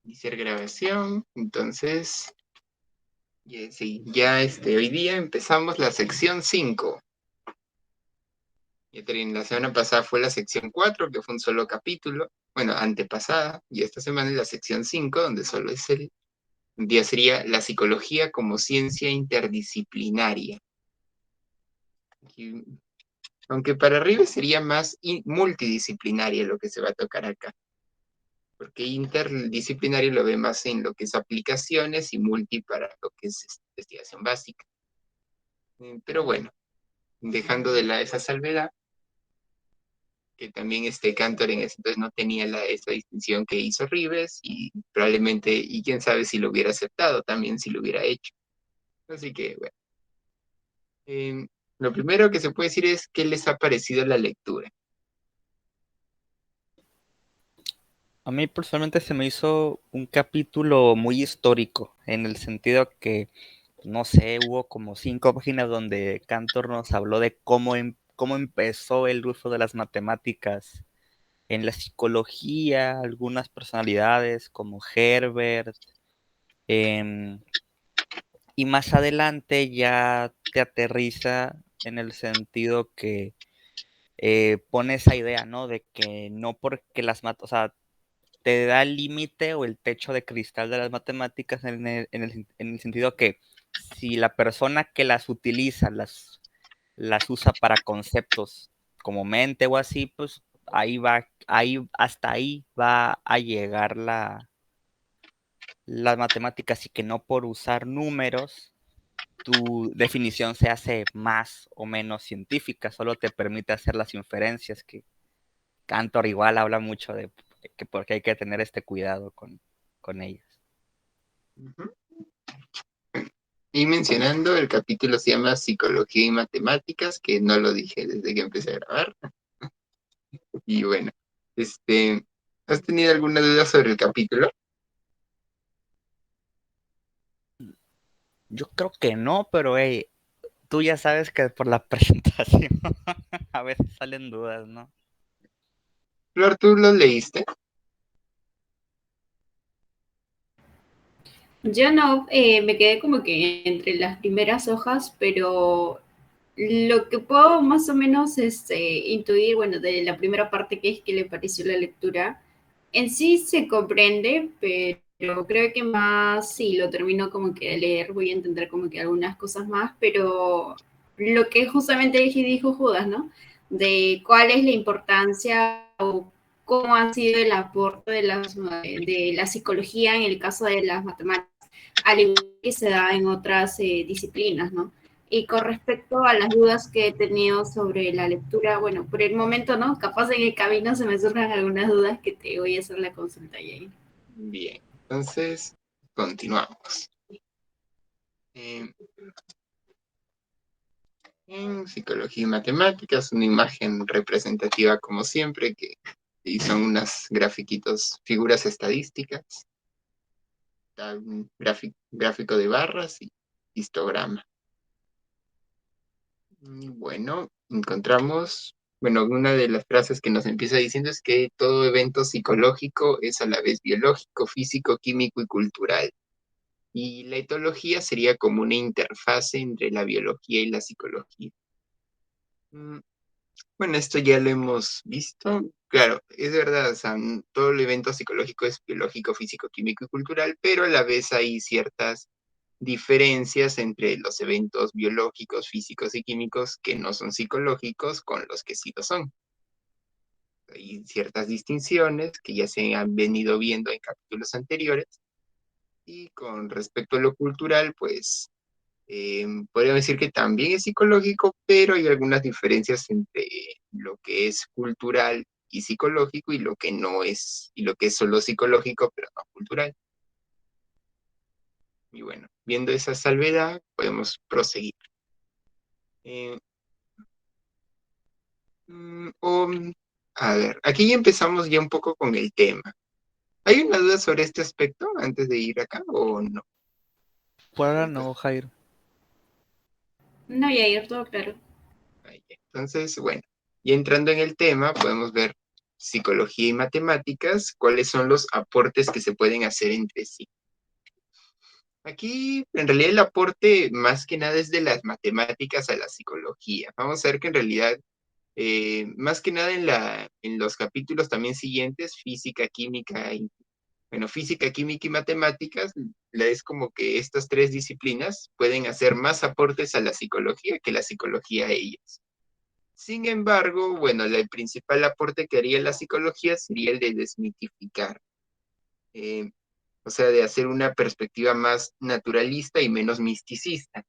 Iniciar grabación. Entonces, sí, hoy día empezamos la sección 5. La semana pasada fue la sección 4, que fue un solo capítulo. Bueno, antepasada. Y esta semana es la sección 5, donde solo es el día sería la psicología como ciencia interdisciplinaria. Y, aunque para arriba sería más multidisciplinaria lo que se va a tocar acá. Porque interdisciplinario lo ve más en lo que es aplicaciones y multi para lo que es investigación básica. Pero bueno, dejando de esa salvedad, que también Cantor en ese entonces no tenía esa distinción que hizo Rives y probablemente, y quién sabe si lo hubiera aceptado también, si lo hubiera hecho. Así que bueno, lo primero que se puede decir es qué les ha parecido la lectura. A mí personalmente se me hizo un capítulo muy histórico, en el sentido que, no sé, hubo como 5 páginas donde Cantor nos habló de cómo empezó el uso de las matemáticas en la psicología, algunas personalidades como Herbert, em, y más adelante ya te aterriza en el sentido que pone esa idea, ¿no? De que no porque o sea, te da el límite o el techo de cristal de las matemáticas en el sentido que si la persona que las utiliza las usa para conceptos como mente o así, pues hasta ahí va a llegar las matemáticas y que no por usar números tu definición se hace más o menos científica, solo te permite hacer las inferencias que Cantor igual habla mucho de que porque hay que tener este cuidado con ellas. Uh-huh. Y mencionando, el capítulo se llama Psicología y Matemáticas, que no lo dije desde que empecé a grabar. Y bueno, ¿has tenido alguna duda sobre el capítulo? Yo creo que no, pero hey, tú ya sabes que por la presentación a veces salen dudas, ¿no? Flor, ¿tú lo leíste? Yo no, me quedé como que entre las primeras hojas, pero lo que puedo más o menos intuir, bueno, de la primera parte que es que le pareció la lectura, en sí se comprende, pero creo que más si lo termino como que de leer voy a entender como que algunas cosas más, pero lo que justamente dijo Judas, ¿no? De cuál es la importancia o cómo ha sido el aporte de la psicología en el caso de las matemáticas, al igual que se da en otras disciplinas, ¿no? Y con respecto a las dudas que he tenido sobre la lectura, bueno, por el momento, ¿no? Capaz en el camino se me surjan algunas dudas que te voy a hacer la consulta, Jane. Bien, entonces continuamos. Eh, en Psicología y Matemáticas, una imagen representativa como siempre, y son unas grafiquitos, figuras estadísticas, un gráfico de barras y histograma. Bueno, encontramos, bueno, una de las frases que nos empieza diciendo es que todo evento psicológico es a la vez biológico, físico, químico y cultural. Y la etología sería como una interfase entre la biología y la psicología. Bueno, esto ya lo hemos visto. Claro, es verdad, o sea, todo el evento psicológico es biológico, físico, químico y cultural, pero a la vez hay ciertas diferencias entre los eventos biológicos, físicos y químicos que no son psicológicos con los que sí lo son. Hay ciertas distinciones que ya se han venido viendo en capítulos anteriores. Y con respecto a lo cultural, pues podríamos decir que también es psicológico, pero hay algunas diferencias entre lo que es cultural y psicológico y lo que no es, y lo que es solo psicológico, pero no cultural. Y bueno, viendo esa salvedad, podemos proseguir. Eh, mm, o, a ver, aquí ya empezamos ya un poco con el tema. ¿Hay una duda sobre este aspecto antes de ir acá o no? Por ahora Entonces, no, Jairo. No, Jair, todo claro. ahí ya. Entonces, bueno, y entrando en el tema, podemos ver psicología y matemáticas, cuáles son los aportes que se pueden hacer entre sí. Aquí, en realidad, el aporte más que nada es de las matemáticas a la psicología. Vamos a ver que en realidad, más que nada en los capítulos también siguientes, física, química física, química y matemáticas, es como que estas tres disciplinas pueden hacer más aportes a la psicología que la psicología a ellas. Sin embargo, bueno, el principal aporte que haría la psicología sería el de desmitificar, eh, o sea, de hacer una perspectiva más naturalista y menos misticista,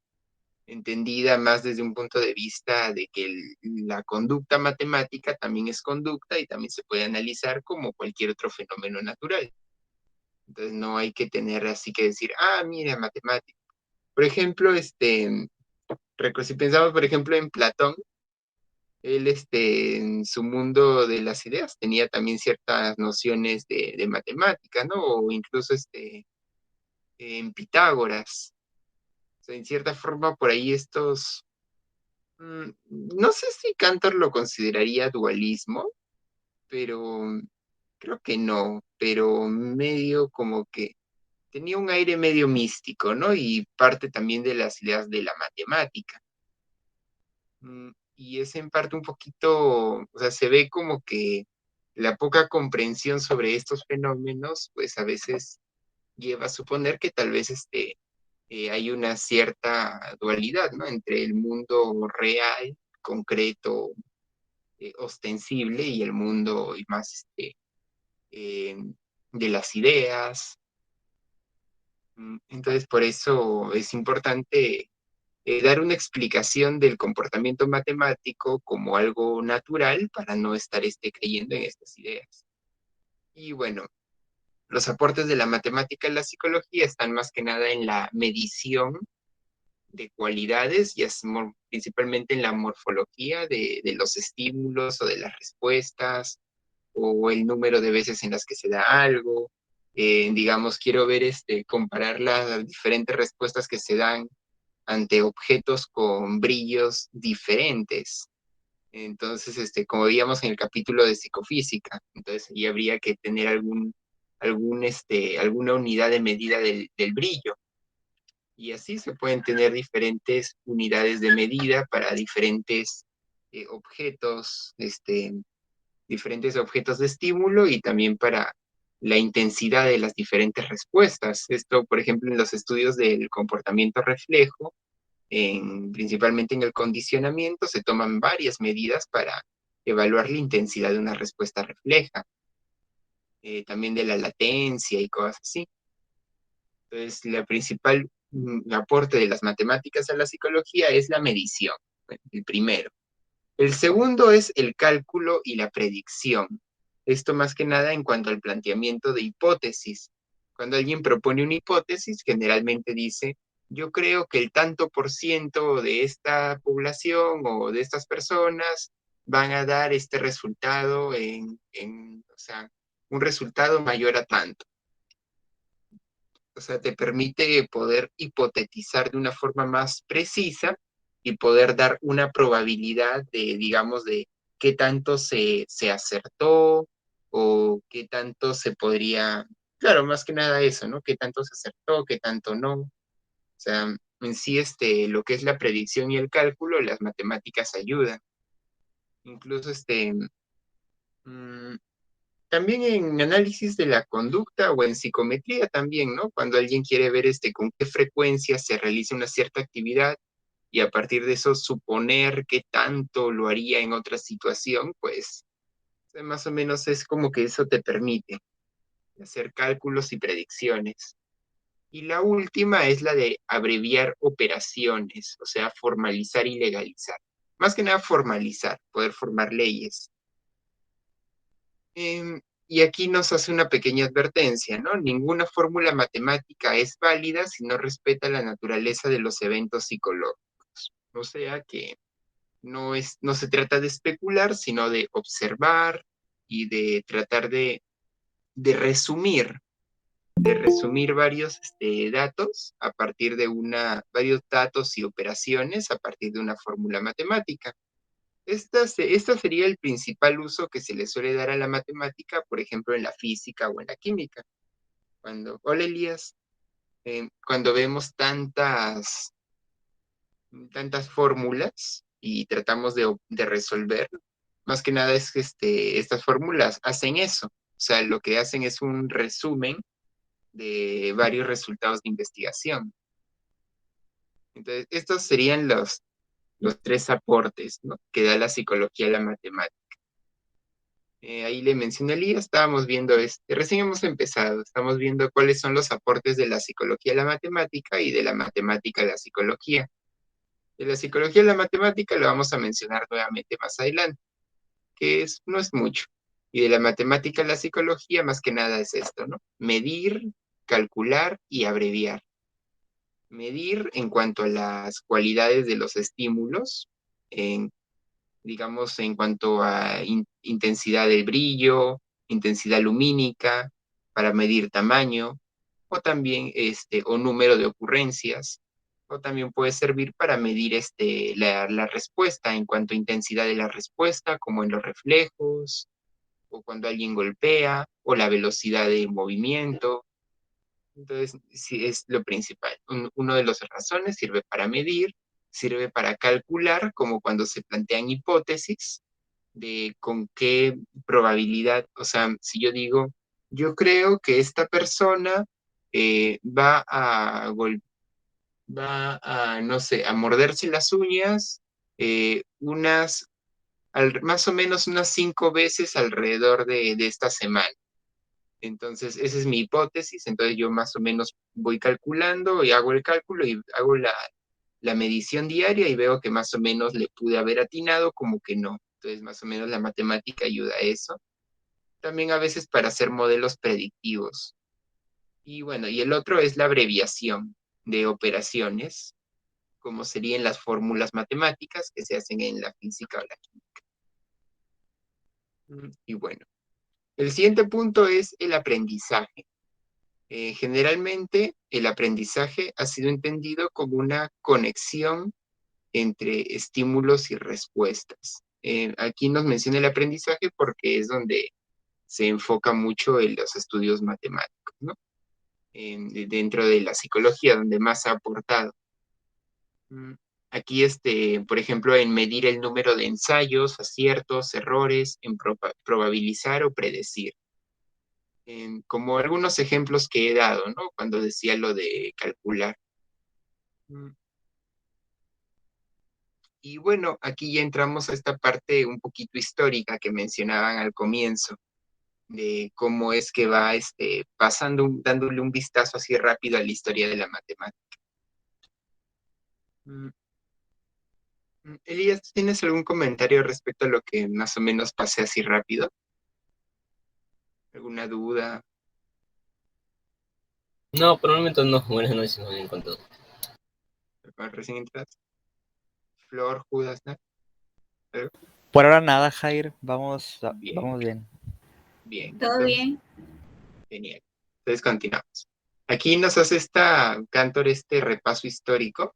entendida más desde un punto de vista de que la conducta matemática también es conducta y también se puede analizar como cualquier otro fenómeno natural. Entonces no hay que tener así que decir, mira, matemática. Por ejemplo, si pensamos, por ejemplo, en Platón, él, en su mundo de las ideas, tenía también ciertas nociones de matemática, ¿no? O incluso, en Pitágoras. O sea, en cierta forma, por ahí no sé si Cantor lo consideraría dualismo, pero creo que no, pero medio como que tenía un aire medio místico, ¿no? Y parte también de las ideas de la matemática. Y es en parte un poquito, o sea, se ve como que la poca comprensión sobre estos fenómenos, pues a veces lleva a suponer que tal vez hay una cierta dualidad, ¿no? Entre el mundo real, concreto, ostensible, y el mundo y más eh, de las ideas. Entonces, por eso es importante dar una explicación del comportamiento matemático como algo natural para no estar creyendo en estas ideas. Y bueno, los aportes de la matemática en la psicología están más que nada en la medición de cualidades, y es principalmente en la morfología de los estímulos o de las respuestas, o el número de veces en las que se da algo. Digamos, quiero ver, comparar las diferentes respuestas que se dan ante objetos con brillos diferentes. Entonces, como veíamos en el capítulo de psicofísica, entonces ahí habría que tener alguna unidad de medida del brillo. Y así se pueden tener diferentes unidades de medida para diferentes objetos, diferentes objetos de estímulo, y también para la intensidad de las diferentes respuestas. Esto, por ejemplo, en los estudios del comportamiento reflejo, principalmente en el condicionamiento, se toman varias medidas para evaluar la intensidad de una respuesta refleja, también de la latencia y cosas así. Entonces, la principal aporte de las matemáticas a la psicología es la medición, bueno, el primero. El segundo es el cálculo y la predicción. Esto más que nada en cuanto al planteamiento de hipótesis. Cuando alguien propone una hipótesis, generalmente dice, yo creo que el tanto por ciento de esta población o de estas personas van a dar este resultado o sea, un resultado mayor a tanto. O sea, te permite poder hipotetizar de una forma más precisa y poder dar una probabilidad digamos, de qué tanto se acertó, o qué tanto se podría, claro, más que nada eso, ¿no? Qué tanto se acertó, qué tanto no. O sea, en sí, lo que es la predicción y el cálculo, las matemáticas ayudan. Incluso, mm, también en análisis de la conducta o en psicometría también, ¿no? Cuando alguien quiere ver con qué frecuencia se realiza una cierta actividad, y a partir de eso suponer qué tanto lo haría en otra situación, pues más o menos es como que eso te permite hacer cálculos y predicciones. Y la última es la de abreviar operaciones, o sea, formalizar y legalizar. Más que nada formalizar, poder formar leyes. Y aquí nos hace una pequeña advertencia, ¿no? Ninguna fórmula matemática es válida si no respeta la naturaleza de los eventos psicológicos. O sea que no se trata de especular, sino de observar y de tratar de resumir, varios datos a partir de varios datos y operaciones a partir de una fórmula matemática. Esta sería el principal uso que se le suele dar a la matemática, por ejemplo, en la física o en la química. Hola Elías, cuando vemos tantas fórmulas y tratamos de resolver, más que nada es que estas fórmulas hacen eso. O sea, lo que hacen es un resumen de varios resultados de investigación. Entonces, estos serían los tres aportes, ¿no?, que da la psicología a la matemática. Ahí le mencioné a Elías, estábamos viendo recién hemos empezado, estamos viendo cuáles son los aportes de la psicología a la matemática y de la matemática a la psicología. De la psicología a la matemática lo vamos a mencionar nuevamente más adelante, no es mucho. Y de la matemática a la psicología, más que nada es esto, ¿no? Medir, calcular y abreviar. Medir en cuanto a las cualidades de los estímulos, digamos, en cuanto a intensidad del brillo, intensidad lumínica, para medir tamaño, o también o número de ocurrencias, o también puede servir para medir la respuesta en cuanto a intensidad de la respuesta, como en los reflejos, o cuando alguien golpea, o la velocidad de movimiento. Entonces, sí, es lo principal. Uno de las razones sirve para medir, sirve para calcular, como cuando se plantean hipótesis de con qué probabilidad, o sea, si yo digo, yo creo que esta persona va a, no sé, a morderse las uñas más o menos unas 5 veces alrededor de esta semana. Entonces, esa es mi hipótesis. Entonces, yo más o menos voy calculando y hago el cálculo y hago la medición diaria y veo que más o menos le pude haber atinado, como que no. Entonces, más o menos la matemática ayuda a eso. También a veces para hacer modelos predictivos. Y bueno, y el otro es la abreviación de operaciones, como serían las fórmulas matemáticas que se hacen en la física o la química. Y bueno, el siguiente punto es el aprendizaje. Generalmente el aprendizaje ha sido entendido como una conexión entre estímulos y respuestas. Aquí nos menciona el aprendizaje porque es donde se enfoca mucho en los estudios matemáticos, ¿no? Dentro de la psicología, donde más ha aportado. Aquí, por ejemplo, en medir el número de ensayos, aciertos, errores, en probabilizar o predecir. Como algunos ejemplos que he dado, ¿no? Cuando decía lo de calcular. Y bueno, aquí ya entramos a esta parte un poquito histórica que mencionaban al comienzo, de cómo es que va dándole un vistazo así rápido a la historia de la matemática. Mm, Elías, ¿tienes algún comentario respecto a lo que más o menos pasé así rápido? ¿Alguna duda? No, por el momento no. Buenas noches, no bien con todo. Recién entras. Flor, Judas, ¿no? ¿Algo? Por ahora nada, Jair. Vamos Bien, bien. bien. ¿Todo bien? Genial. Entonces continuamos. Aquí nos hace Cantor este repaso histórico.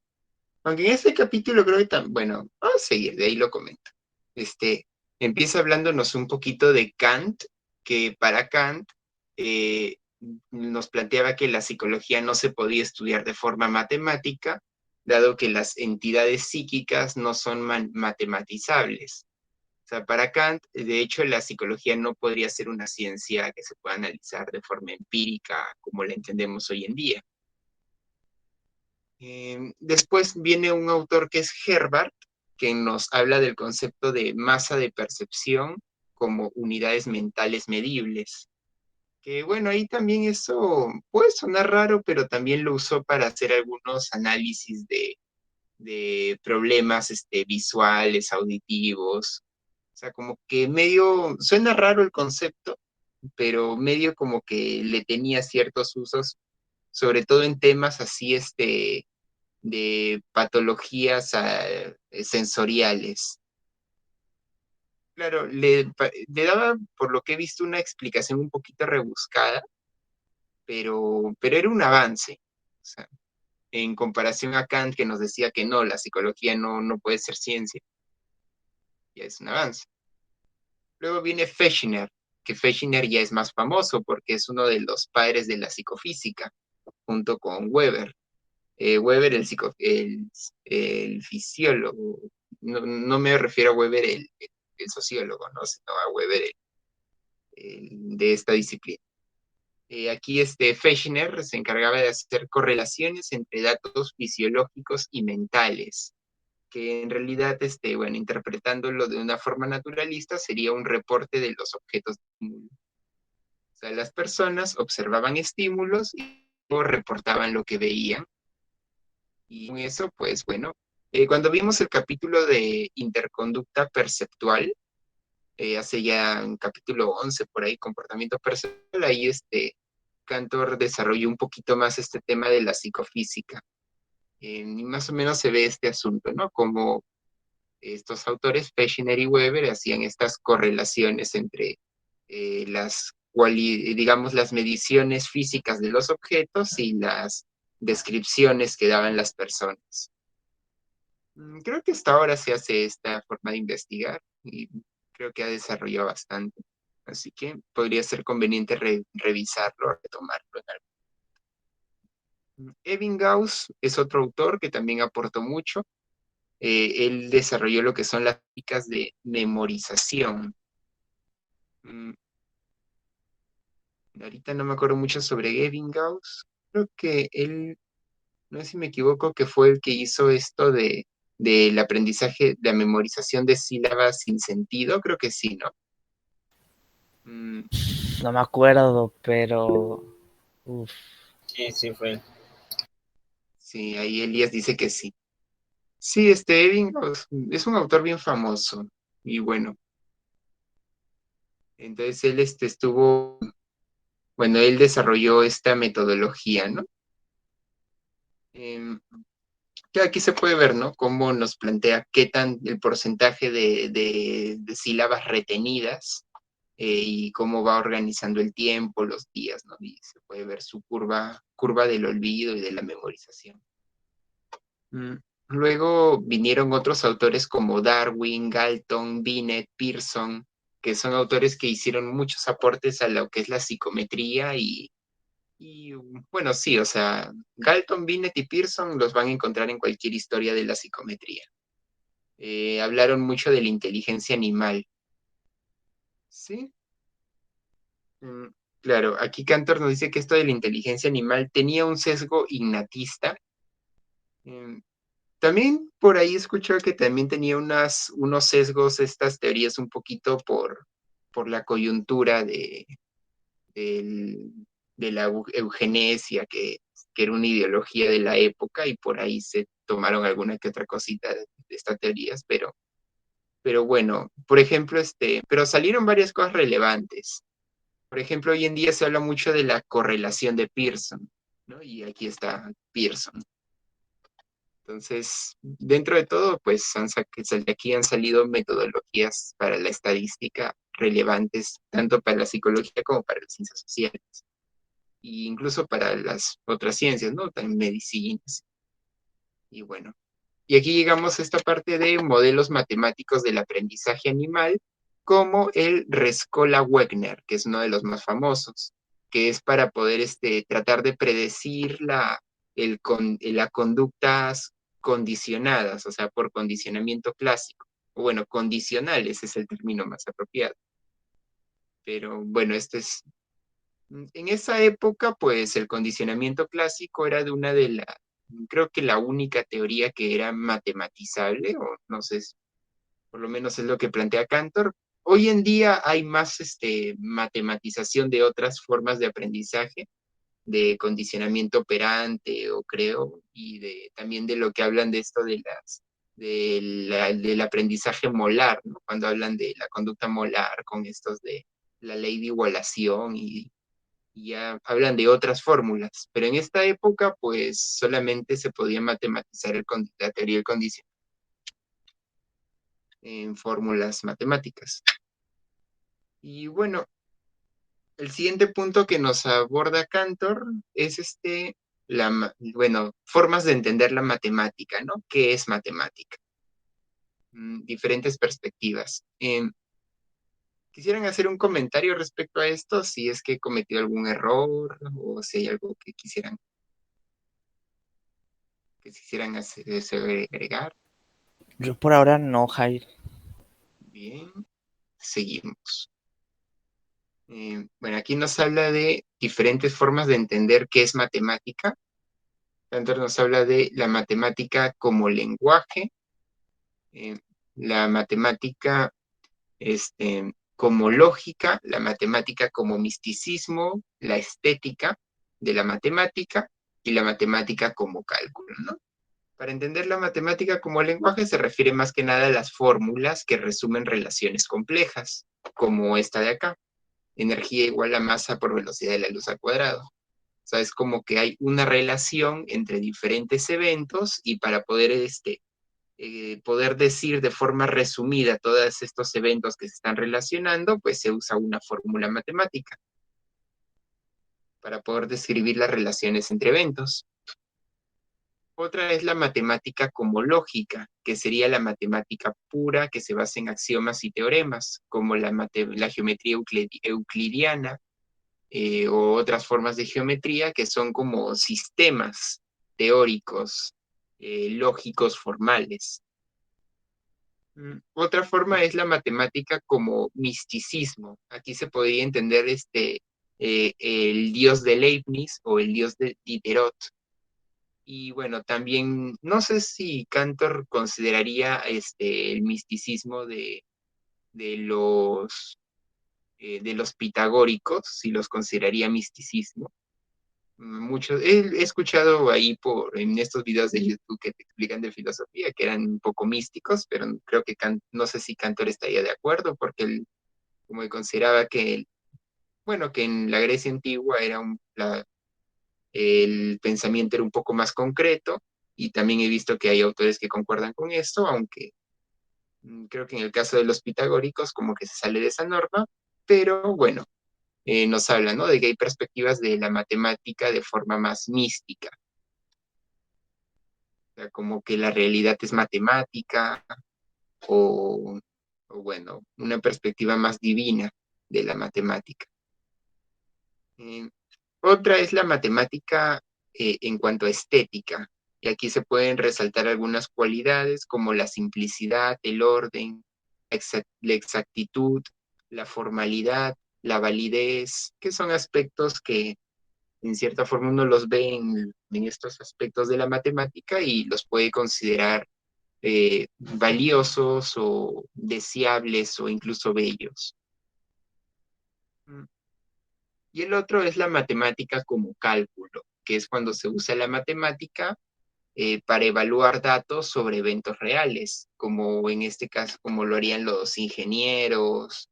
Aunque en este capítulo creo que bueno, vamos a seguir, de ahí lo comento. Empieza hablándonos un poquito de Kant, que para Kant eh, nos planteaba que la psicología no se podía estudiar de forma matemática, dado que las entidades psíquicas no son matematizables. O sea, para Kant, de hecho, la psicología no podría ser una ciencia que se pueda analizar de forma empírica como la entendemos hoy en día. Después viene un autor que es Herbart, que nos habla del concepto de masa de percepción como unidades mentales medibles. Que bueno, ahí también eso puede sonar raro, pero también lo usó para hacer algunos análisis de problemas visuales, auditivos. O sea, como que medio, suena raro el concepto, pero medio como que le tenía ciertos usos, sobre todo en temas así, de patologías sensoriales. Claro, le daba, por lo que he visto, una explicación un poquito rebuscada, pero era un avance. O sea, en comparación a Kant, que nos decía que no, la psicología no puede ser ciencia. ya es un avance. Luego viene Fechner, que Fechner ya es más famoso porque es uno de los padres de la psicofísica, junto con Weber. Weber, el fisiólogo, no me refiero a Weber, el sociólogo, ¿no? Sino a Weber, de esta disciplina. Aquí Fechner se encargaba de hacer correlaciones entre datos fisiológicos y mentales, que en realidad, bueno, interpretándolo de una forma naturalista, sería un reporte de los objetos de estímulo. O sea, las personas observaban estímulos y luego reportaban lo que veían. Y con eso, pues bueno, cuando vimos el capítulo de interconducta perceptual, hace ya un capítulo 11 por ahí, comportamiento perceptual, ahí Cantor desarrolló un poquito más este tema de la psicofísica. Y más o menos se ve este asunto, ¿no? Como estos autores, Fechner y Weber, hacían estas correlaciones entre digamos, las mediciones físicas de los objetos y las descripciones que daban las personas. Creo que hasta ahora se hace esta forma de investigar y creo que ha desarrollado bastante. Así que podría ser conveniente revisarlo, retomarlo en algún. Ebbinghaus es otro autor que también aportó mucho. Él desarrolló lo que son las técnicas de memorización. Ahorita no me acuerdo mucho sobre Ebbinghaus. Creo que él, no sé si me equivoco, que fue el que hizo esto del aprendizaje, de la memorización de sílabas sin sentido. Creo que sí, ¿no? No me acuerdo, pero... Uf. Sí, sí fue. Sí, ahí Elías dice que sí. Sí, Ebbinghaus es un autor bien famoso y bueno. Entonces él bueno, él desarrolló esta metodología, ¿no? Que aquí se puede ver, ¿no? Cómo nos plantea qué tan el porcentaje de sílabas retenidas y cómo va organizando el tiempo, los días, ¿no? Y se puede ver su curva del olvido y de la memorización. Luego vinieron otros autores como Darwin, Galton, Binet, Pearson, que son autores que hicieron muchos aportes a lo que es la psicometría y bueno, sí, o sea, Galton, Binet y Pearson los van a encontrar en cualquier historia de la psicometría. Hablaron mucho de la inteligencia animal. ¿Sí? Claro, aquí Cantor nos dice que esto de la inteligencia animal tenía un sesgo innatista. También por ahí escucho que también tenía unos sesgos, estas teorías un poquito por la coyuntura de la eugenesia, que era una ideología de la época y por ahí se tomaron alguna que otra cosita de estas teorías, pero bueno, por ejemplo, pero salieron varias cosas relevantes. Por ejemplo, hoy en día se habla mucho de la correlación de Pearson, ¿no? Y aquí está Pearson. Entonces, dentro de todo, pues de aquí han salido metodologías para la estadística relevantes, tanto para la psicología como para las ciencias sociales, e incluso para las otras ciencias, ¿no? También medicinas. Y bueno, y aquí llegamos a esta parte de modelos matemáticos del aprendizaje animal, como el Rescola-Wegner, que es uno de los más famosos, que es para poder tratar de predecir las conductas condicionadas, o sea, por condicionamiento clásico. O bueno, condicionales es el término más apropiado. Pero bueno, en esa época, pues el condicionamiento clásico era creo que la única teoría que era matematizable, o no sé, por lo menos es lo que plantea Cantor. Hoy en día hay más matematización de otras formas de aprendizaje, de condicionamiento operante, o creo, y también de lo que hablan de esto del aprendizaje molar, ¿no? Cuando hablan de la conducta molar con estos de la ley de igualación y ya hablan de otras fórmulas, pero en esta época pues solamente se podía matematizar la teoría del condicionamiento en fórmulas matemáticas. Y bueno, el siguiente punto que nos aborda Cantor es bueno, formas de entender la matemática, ¿no? ¿Qué es matemática? diferentes perspectivas. ¿Quisieran hacer un comentario respecto a esto? Si es que he cometido algún error o si hay algo que quisieran agregar. Yo por ahora no, Jair. Bien, seguimos. Bueno, aquí nos habla de diferentes formas de entender qué es matemática. Tanto nos habla de la matemática como lenguaje, eh, la matemática como lógica, la matemática como misticismo, la estética de la matemática y la matemática como cálculo, ¿no? Para entender la matemática como lenguaje se refiere más que nada a las fórmulas que resumen relaciones complejas, como esta de acá, energía igual a masa por velocidad de la luz al cuadrado. O sea, es como que hay una relación entre diferentes eventos y para poder decir de forma resumida todos estos eventos que se están relacionando, pues se usa una fórmula matemática para poder describir las relaciones entre eventos. Otra es la matemática como lógica, que sería la matemática pura que se basa en axiomas y teoremas, como la geometría euclidiana o otras formas de geometría que son como sistemas teóricos, lógicos, formales. Otra forma es la matemática como misticismo. Aquí se podría entender el dios de Leibniz o el dios de Diderot. Y bueno, también no sé si Cantor consideraría el misticismo de los pitagóricos, si los consideraría misticismo. He escuchado ahí en estos videos de YouTube que te explican de filosofía que eran un poco místicos, pero creo que no sé si Cantor estaría de acuerdo porque él como que consideraba bueno, que en la Grecia antigua el pensamiento era un poco más concreto y también he visto que hay autores que concuerdan con esto, aunque creo que en el caso de los pitagóricos como que se sale de esa norma, pero bueno, nos habla, ¿no? De que hay perspectivas de la matemática de forma más mística, o sea, como que la realidad es matemática o, bueno, una perspectiva más divina de la matemática. Eh, Otra es la matemática en cuanto a estética, y aquí se pueden resaltar algunas cualidades como la simplicidad, el orden, la exactitud, la formalidad, la validez, que son aspectos que en cierta forma uno los ve en estos aspectos de la matemática y los puede considerar valiosos o deseables o incluso bellos. Y el otro es la matemática como cálculo, que es cuando se usa la matemática para evaluar datos sobre eventos reales, como en este caso, como lo harían los ingenieros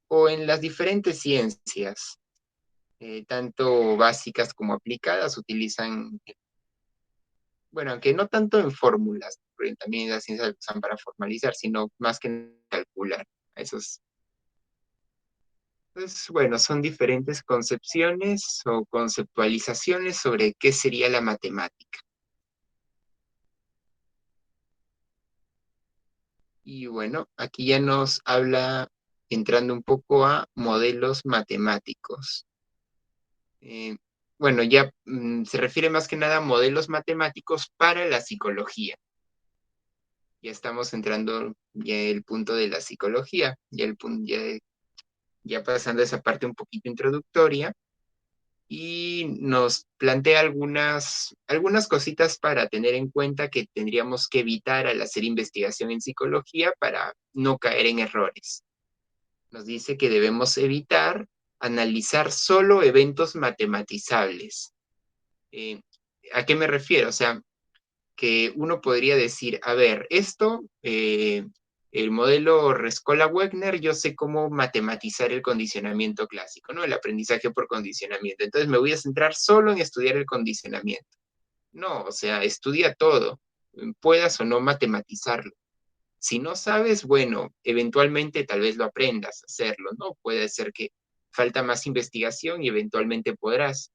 o en las diferentes ciencias, tanto básicas como aplicadas, utilizan, bueno, aunque no tanto en fórmulas, porque también las ciencias se usan para formalizar, sino más que en calcular. Esos Pues bueno, son diferentes concepciones o conceptualizaciones sobre qué sería la matemática. Y bueno, aquí ya nos habla, entrando un poco a modelos matemáticos. Eh, bueno, ya se refiere más que nada a modelos matemáticos para la psicología. Ya estamos entrando ya el punto de la psicología, ya pasando esa parte un poquito introductoria. Y nos plantea algunas cositas para tener en cuenta que tendríamos que evitar al hacer investigación en psicología para no caer en errores. Nos dice que debemos evitar analizar solo eventos matematizables. Eh, ¿A qué me refiero? O sea, que uno podría decir, a ver, el modelo Rescola-Wegner, yo sé cómo matematizar el condicionamiento clásico, ¿no? El aprendizaje por condicionamiento. Entonces me voy a centrar solo en estudiar el condicionamiento. No, o sea, estudia todo, puedas o no matematizarlo. Si no sabes, bueno, eventualmente tal vez lo aprendas a hacerlo, ¿no? Puede ser que falta más investigación y eventualmente podrás.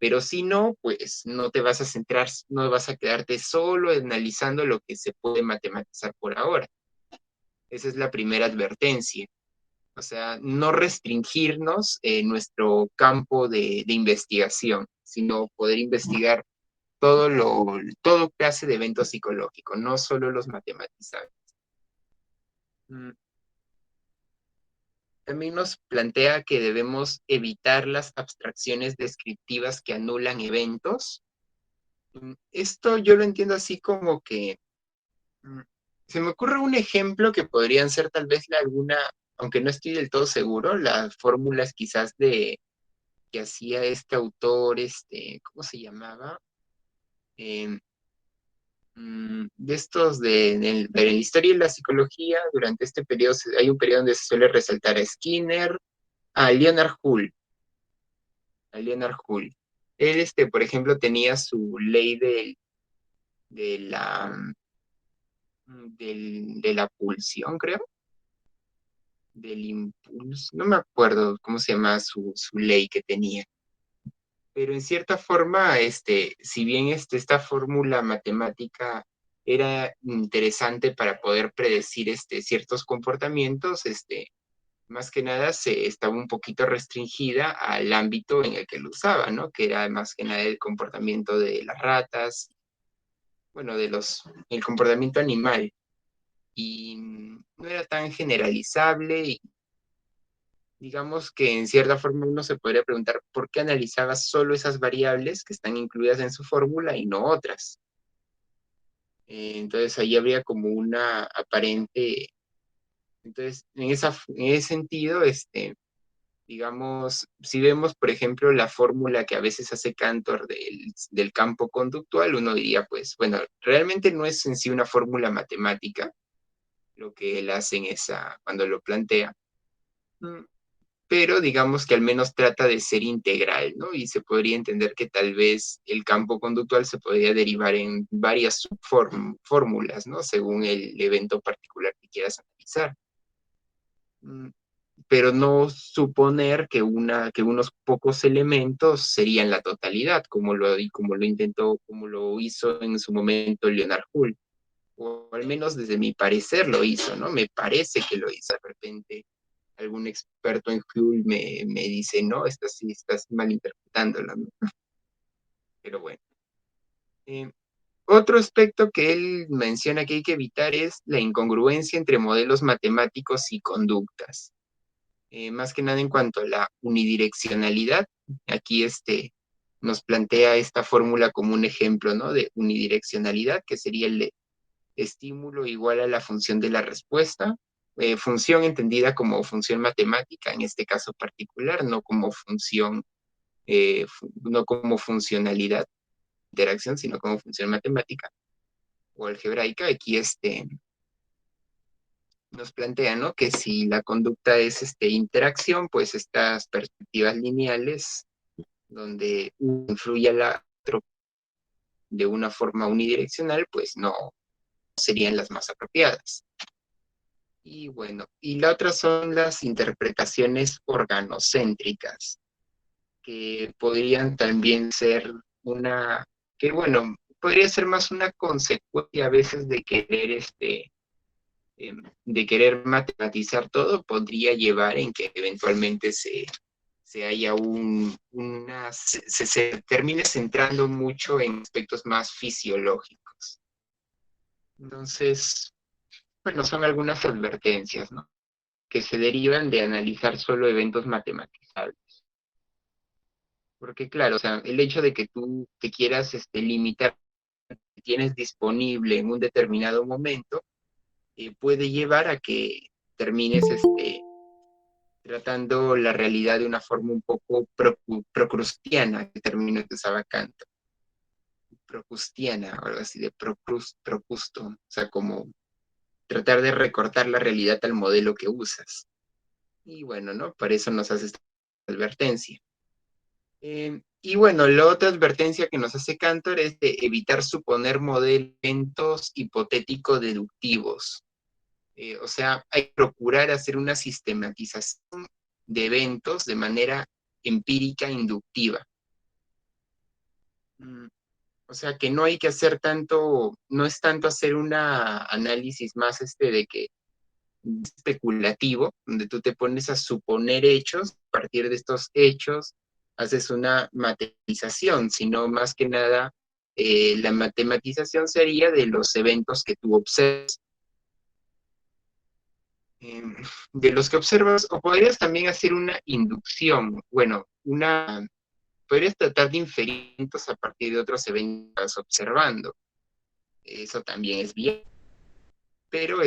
pero si no, pues no te vas a centrar, no vas a quedarte solo analizando lo que se puede matematizar por ahora. Esa es la primera advertencia. O sea, no restringirnos en nuestro campo de investigación, sino poder investigar todo clase de evento psicológico, no solo los matematizables. También nos plantea que debemos evitar las abstracciones descriptivas que anulan eventos. Esto yo lo entiendo así como que se me ocurre un ejemplo que podrían ser tal vez alguna, aunque no estoy del todo seguro, las fórmulas quizás de que hacía este autor, ¿cómo se llamaba? Em, de estos de la historia y la psicología, durante este periodo hay un periodo donde se suele resaltar a Skinner, a Leonard Hull, a Leonard Hull. Él, por ejemplo, tenía su ley de la, de la pulsión, creo, del impulso, no me acuerdo cómo se llama su ley que tenía. Pero en cierta forma, si bien esta fórmula matemática era interesante para poder predecir ciertos comportamientos, más que nada se estaba un poquito restringida al ámbito en el que lo usaba, ¿no? Que era más que nada el comportamiento de las ratas, bueno, el comportamiento animal. Y no era tan generalizable y digamos que en cierta forma uno se podría preguntar por qué analizaba solo esas variables que están incluidas en su fórmula y no otras. Entonces ahí habría como una aparente, entonces en ese sentido, digamos, si vemos, por ejemplo, la fórmula que a veces hace Cantor del campo conductual, uno diría, pues, bueno, realmente no es en sí una fórmula matemática lo que él hace cuando lo plantea, pero digamos que al menos trata de ser integral, ¿no? Y se podría entender que tal vez el campo conductual se podría derivar en varias fórmulas, ¿no? Según el evento particular que quieras analizar. Pero no suponer que unos pocos elementos serían la totalidad, como lo hizo en su momento Leonard Hull, o al menos desde mi parecer lo hizo, ¿no? Me parece que lo hizo. De repente algún experto en Hull me dice, no, estás malinterpretándolo, ¿no? Pero bueno. Otro aspecto que él menciona que hay que evitar es la incongruencia entre modelos matemáticos y conductas. Más que nada en cuanto a la unidireccionalidad. Aquí nos plantea esta fórmula como un ejemplo, ¿no? De unidireccionalidad, que sería el de estímulo igual a la función de la respuesta, función entendida como función matemática en este caso particular, no como función, no como funcionalidad, interacción, sino como función matemática o algebraica. Aquí nos plantea, ¿no? Que si la conducta es interacción, pues estas perspectivas lineales donde uno influye a la otro de una forma unidireccional, pues no serían las más apropiadas. Y bueno, y la otra son las interpretaciones organocéntricas, que podrían también ser que bueno, podría ser más una consecuencia a veces de querer matematizar todo, podría llevar en que eventualmente se haya se termine centrando mucho en aspectos más fisiológicos. Entonces, bueno, son algunas advertencias, ¿no? Que se derivan de analizar solo eventos matematizables. Porque claro, o sea, el hecho de que tú te quieras limitar lo que tienes disponible en un determinado momento, puede llevar a que termines tratando la realidad de una forma un poco procrustiana, que término que usaba Kant, procrustiana o algo así de procusto, o sea, como tratar de recortar la realidad al modelo que usas. Y bueno, ¿no? Para eso nos hace esta advertencia. Y bueno, la otra advertencia que nos hace Cantor es de evitar suponer modelos hipotético-deductivos. O sea, hay que procurar hacer una sistematización de eventos de manera empírica inductiva. Mm, O sea, que no hay que hacer tanto, no es tanto hacer un análisis más de que especulativo, donde tú te pones a suponer hechos, a partir de estos hechos haces una materialización, sino más que nada la matematización sería de los eventos que tú observas. Eh, de los que observas, o podrías también hacer una inducción, bueno, podrías tratar de inferir eventos a partir de otros eventos que estás observando. Eso también es bien, pero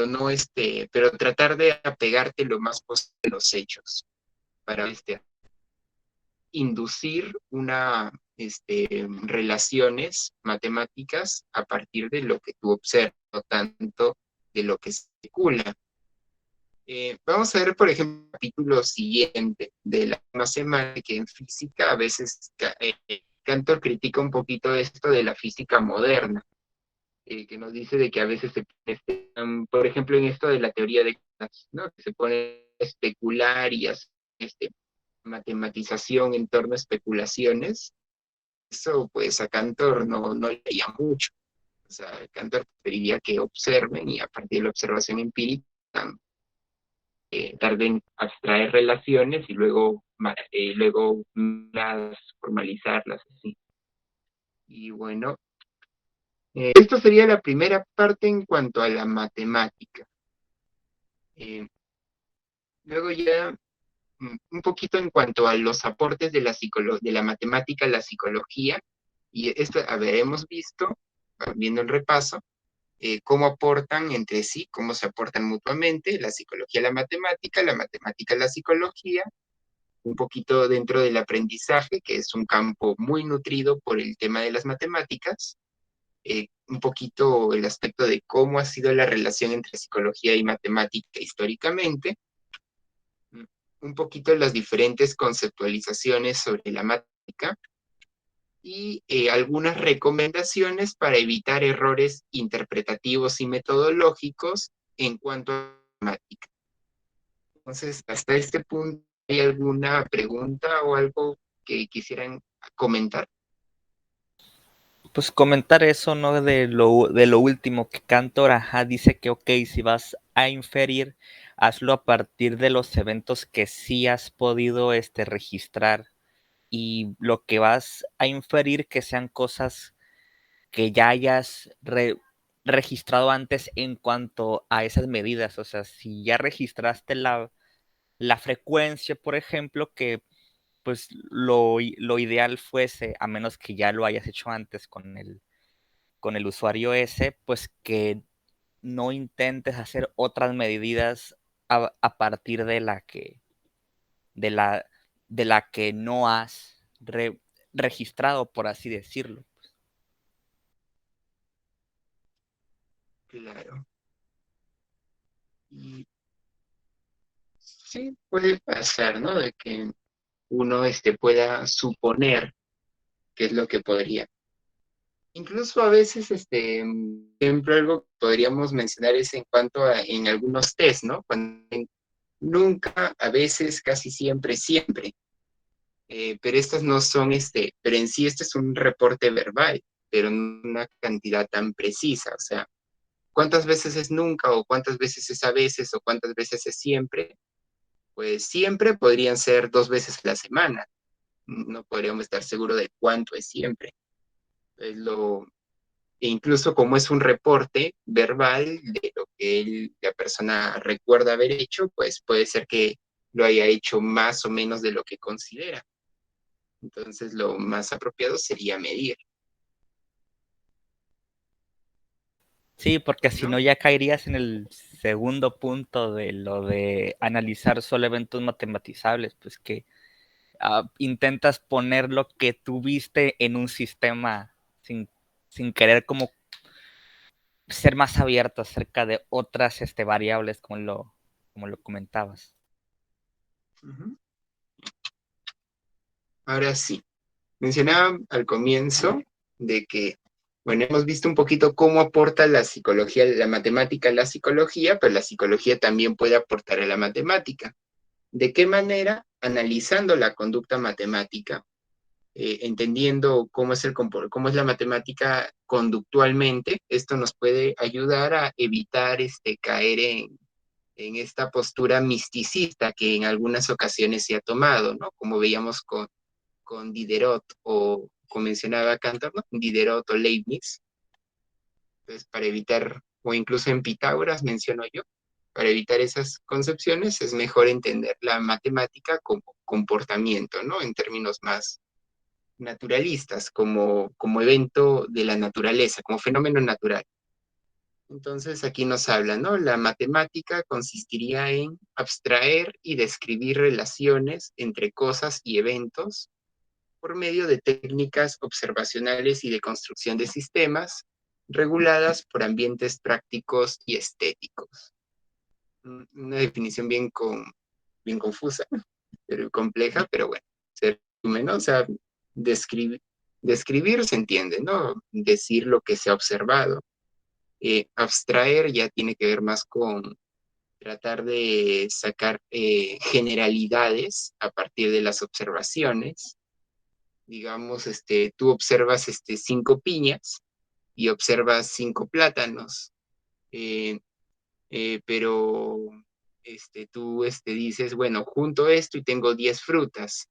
no pero tratar de apegarte lo más posible a los hechos para inducir relaciones matemáticas a partir de lo que tú observas, no tanto de lo que se especula. Vamos a ver, por ejemplo, el capítulo siguiente de la misma semana, que en física a veces Cantor critica un poquito esto de la física moderna, que nos dice de que a veces por ejemplo, en esto de la teoría de cuerdas, ¿no? Que se pone a especular y hacer matematización en torno a especulaciones. Eso, pues, a Cantor no le leía mucho. O sea, Cantor preferiría que observen y a partir de la observación empírica tarden abstraer relaciones y luego las formalizarlas así. Y bueno, esto sería la primera parte en cuanto a la matemática. Luego ya un poquito en cuanto a los aportes de la matemática a la psicología, y esto, hemos visto, viendo el repaso, cómo aportan entre sí, cómo se aportan mutuamente la psicología a la matemática a la psicología, un poquito dentro del aprendizaje, que es un campo muy nutrido por el tema de las matemáticas, un poquito el aspecto de cómo ha sido la relación entre psicología y matemática históricamente, un poquito las diferentes conceptualizaciones sobre la matemática y algunas recomendaciones para evitar errores interpretativos y metodológicos en cuanto a la matemática. Entonces, hasta este punto, ¿hay alguna pregunta o algo que quisieran comentar? Pues comentar eso, ¿no? De lo último que Cantor, dice que, ok, si vas a inferir, hazlo a partir de los eventos que sí has podido registrar. Y lo que vas a inferir que sean cosas que ya hayas registrado antes en cuanto a esas medidas. O sea, si ya registraste la frecuencia, por ejemplo, que pues lo ideal fuese, a menos que ya lo hayas hecho antes con el usuario ese, pues que no intentes hacer otras medidas a partir de la, de la que no has registrado, por así decirlo. Claro. Y sí, puede pasar, ¿no? De que uno pueda suponer qué es lo que podría. Incluso a veces, ejemplo, algo que podríamos mencionar es en cuanto a en algunos test, ¿no? Cuando nunca, a veces, casi siempre, siempre. Pero estas no son, pero en sí este es un reporte verbal, pero no una cantidad tan precisa. O sea, ¿cuántas veces es nunca o cuántas veces es a veces o cuántas veces es siempre? Pues siempre podrían ser 2 veces a la semana. No podríamos estar seguros de cuánto es siempre. Es e incluso como es un reporte verbal de lo que la persona recuerda haber hecho, pues puede ser que lo haya hecho más o menos de lo que considera. Entonces, lo más apropiado sería medir, Sí, porque si ¿no? no ya caerías en el segundo punto de lo de analizar solo eventos matematizables, pues que intentas poner lo que tuviste en un sistema sin querer como ser más abierto acerca de otras variables como lo comentabas. Ujú. Ahora sí, mencionaba al comienzo de que, bueno, hemos visto un poquito cómo aporta la psicología, la matemática a la psicología, pero la psicología también puede aportar a la matemática. ¿De qué manera? Analizando la conducta matemática entendiendo cómo es, cómo es la matemática conductualmente, esto nos puede ayudar a evitar caer en esta postura misticista que en algunas ocasiones se ha tomado, ¿no? Como veíamos con Diderot o, como mencionaba Cantor, ¿no? Diderot o Leibniz. Entonces, para evitar, o incluso en Pitágoras menciono yo, para evitar esas concepciones es mejor entender la matemática como comportamiento, ¿no? En términos más naturalistas, como evento de la naturaleza, como fenómeno natural. Entonces aquí nos habla, ¿no? La matemática consistiría en abstraer y describir relaciones entre cosas y eventos por medio de técnicas observacionales y de construcción de sistemas reguladas por ambientes prácticos y estéticos. Una definición bien confusa, pero compleja, pero bueno, se resume, ¿no? O sea, describir se entiende, ¿no? Decir lo que se ha observado. Abstraer ya tiene que ver más con tratar de sacar generalidades a partir de las observaciones. Digamos, tú observas 5 piñas y observas 5 plátanos, pero tú dices, bueno, junto esto y tengo 10 frutas,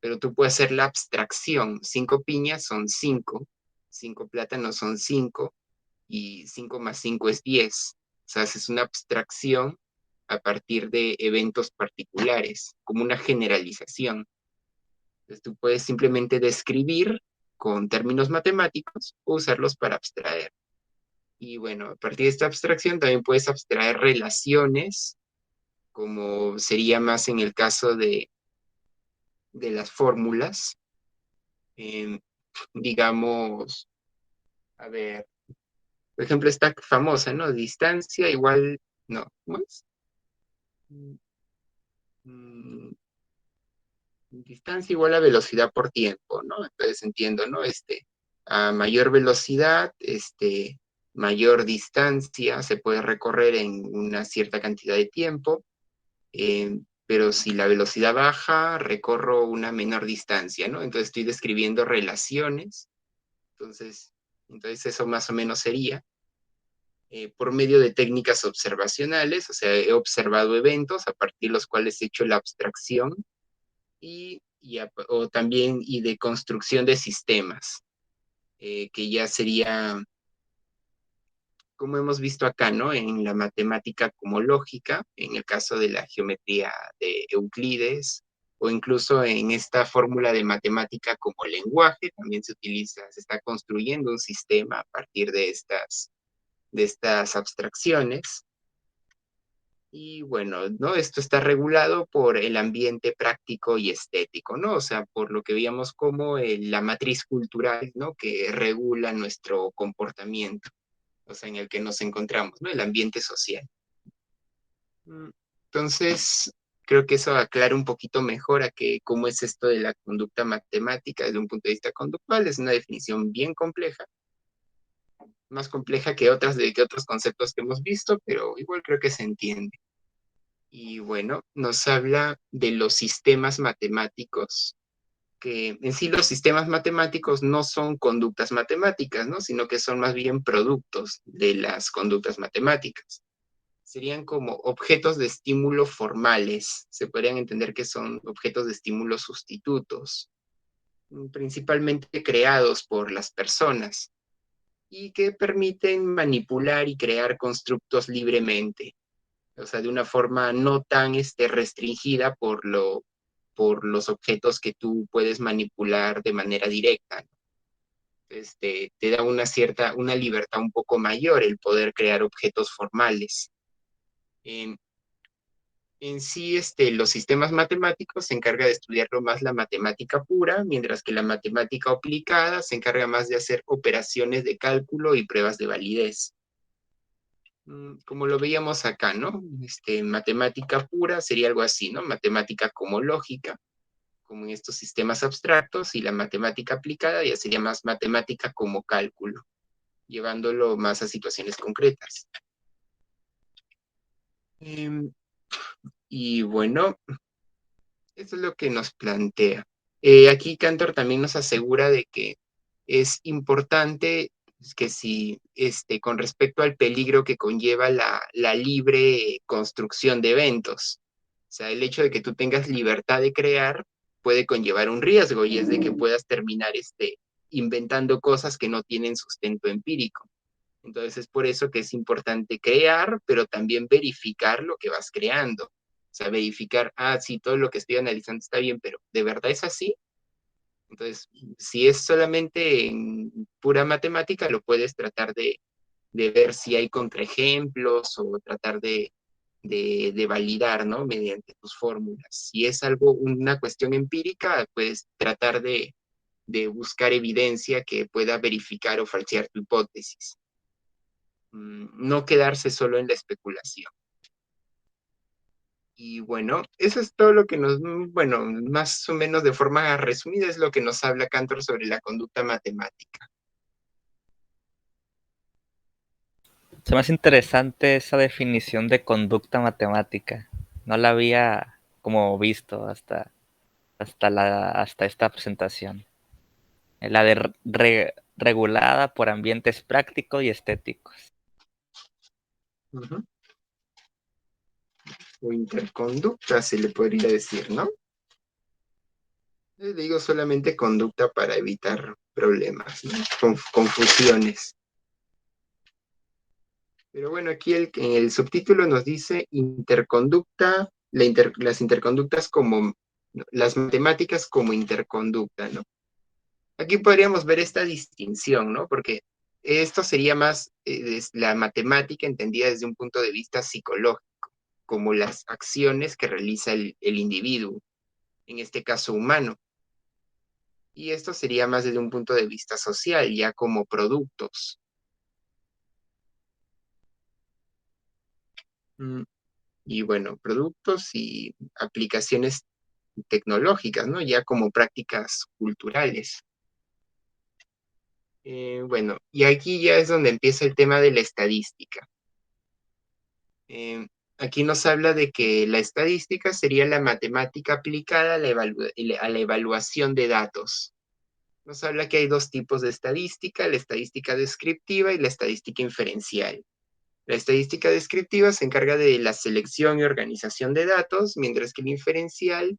pero tú puedes hacer la abstracción. 5 piñas son 5 plátanos son 5 y 5 más 5 es 10. O sea, haces una abstracción a partir de eventos particulares, como una generalización. Entonces tú puedes simplemente describir con términos matemáticos o usarlos para abstraer. Y bueno, a partir de esta abstracción también puedes abstraer relaciones, como sería más en el caso de las fórmulas. Digamos, a ver, por ejemplo, esta famosa, ¿no? Distancia igual, no, ¿cómo es? Mm, Distancia igual a velocidad por tiempo, ¿no? Entonces entiendo, ¿no? A mayor velocidad, mayor distancia se puede recorrer en una cierta cantidad de tiempo, pero si la velocidad baja, recorro una menor distancia, ¿no? Entonces estoy describiendo relaciones, entonces, entonces eso más o menos sería por medio de técnicas observacionales, o sea, he observado eventos a partir de los cuales he hecho la abstracción o también y de construcción de sistemas, que ya sería, como hemos visto acá, ¿no? En la matemática como lógica, en el caso de la geometría de Euclides, o incluso en esta fórmula de matemática como lenguaje, también se utiliza, se está construyendo un sistema a partir de estas abstracciones. Y bueno, ¿no? Esto está regulado por el ambiente práctico y estético, ¿no? O sea, por lo que veíamos como la matriz cultural, ¿no? Que regula nuestro comportamiento, o sea, en el que nos encontramos, ¿no? El ambiente social. Entonces, creo que eso aclara un poquito mejor a cómo es esto de la conducta matemática desde un punto de vista conductual. Es una definición bien compleja, más compleja que que otros conceptos que hemos visto, pero igual creo que se entiende. Y bueno, nos habla de los sistemas matemáticos, que en sí los sistemas matemáticos no son conductas matemáticas, ¿no? Sino que son más bien productos de las conductas matemáticas. Serían como objetos de estímulo formales. Se podrían entender que son objetos de estímulo sustitutos, principalmente creados por las personas y que permiten manipular y crear constructos libremente, o sea, de una forma no tan restringida por los objetos que tú puedes manipular de manera directa. Te da una libertad un poco mayor el poder crear objetos formales. En sí, los sistemas matemáticos se encarga de estudiarlo más la matemática pura, mientras que la matemática aplicada se encarga más de hacer operaciones de cálculo y pruebas de validez. Como lo veíamos acá, ¿no? Matemática pura sería algo así, ¿no? Matemática como lógica, como en estos sistemas abstractos, y la matemática aplicada ya sería más matemática como cálculo, llevándolo más a situaciones concretas. Y bueno, eso es lo que nos plantea. Aquí Cantor también nos asegura de que es importante que si, con respecto al peligro que conlleva la libre construcción de eventos, o sea, el hecho de que tú tengas libertad de crear puede conllevar un riesgo y es de que puedas terminar, inventando cosas que no tienen sustento empírico. Entonces es por eso que es importante crear, pero también verificar lo que vas creando. O sea, verificar, sí, todo lo que estoy analizando está bien, pero ¿de verdad es así? Entonces, si es solamente en pura matemática, lo puedes tratar de ver si hay contraejemplos o tratar de validar, ¿no? Mediante tus fórmulas. Si es algo, una cuestión empírica, puedes tratar de buscar evidencia que pueda verificar o falsear tu hipótesis. No quedarse solo en la especulación. Y bueno, eso es todo lo que bueno, más o menos de forma resumida es lo que nos habla Cantor sobre la conducta matemática. Se me hace interesante esa definición de conducta matemática. No la había como visto hasta esta presentación. La de regulada por ambientes prácticos y estéticos. Uh-huh. O interconducta, se le podría decir, ¿no? Le digo solamente conducta para evitar problemas, ¿no? Confusiones. Pero bueno, aquí en el subtítulo nos dice interconducta, las interconductas como, las matemáticas como interconducta, ¿no? Aquí podríamos ver esta distinción, ¿no? Porque esto sería más la matemática entendida desde un punto de vista psicológico, como las acciones que realiza el individuo, en este caso humano. Y esto sería más desde un punto de vista social, ya como productos. Y bueno, productos y aplicaciones tecnológicas, ¿no? Ya como prácticas culturales. Bueno, y aquí ya es donde empieza el tema de la estadística. Aquí nos habla de que la estadística sería la matemática aplicada a la evaluación de datos. Nos habla que hay dos tipos de estadística, la estadística descriptiva y la estadística inferencial. La estadística descriptiva se encarga de la selección y organización de datos, mientras que la inferencial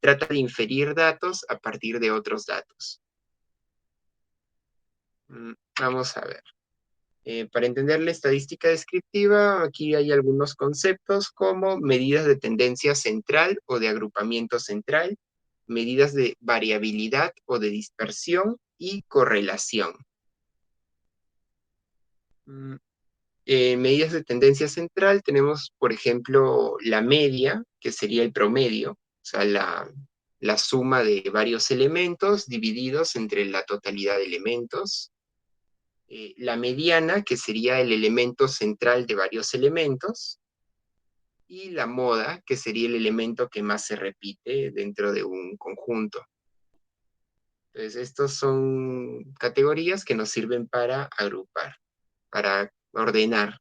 trata de inferir datos a partir de otros datos. Vamos a ver. Para entender la estadística descriptiva, aquí hay algunos conceptos como medidas de tendencia central o de agrupamiento central, medidas de variabilidad o de dispersión y correlación. Medidas de tendencia central tenemos, por ejemplo, la media, que sería el promedio, o sea, la suma de varios elementos divididos entre la totalidad de elementos. La mediana, que sería el elemento central de varios elementos, y la moda, que sería el elemento que más se repite dentro de un conjunto. Entonces, estos son categorías que nos sirven para agrupar, para ordenar.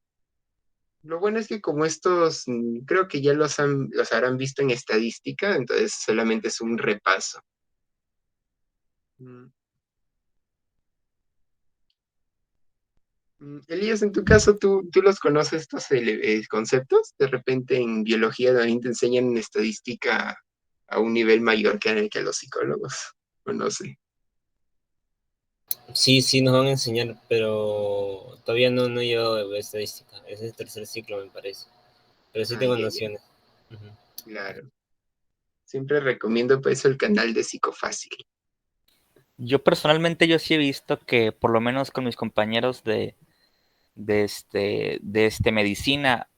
Lo bueno es que como estos, creo que ya los habrán visto en estadística, entonces solamente es un repaso. Elías, en tu caso, ¿tú los conoces estos conceptos? De repente en biología también te enseñan estadística a un nivel mayor que a los psicólogos, o no sé. Sí, sí, nos van a enseñar, pero todavía no llevo estadística. Es el tercer ciclo, me parece. Pero sí tengo Ya. nociones. Uh-huh. Claro. Siempre recomiendo por eso el canal de Psicofácil. Yo personalmente yo sí he visto que por lo menos con mis compañeros de medicina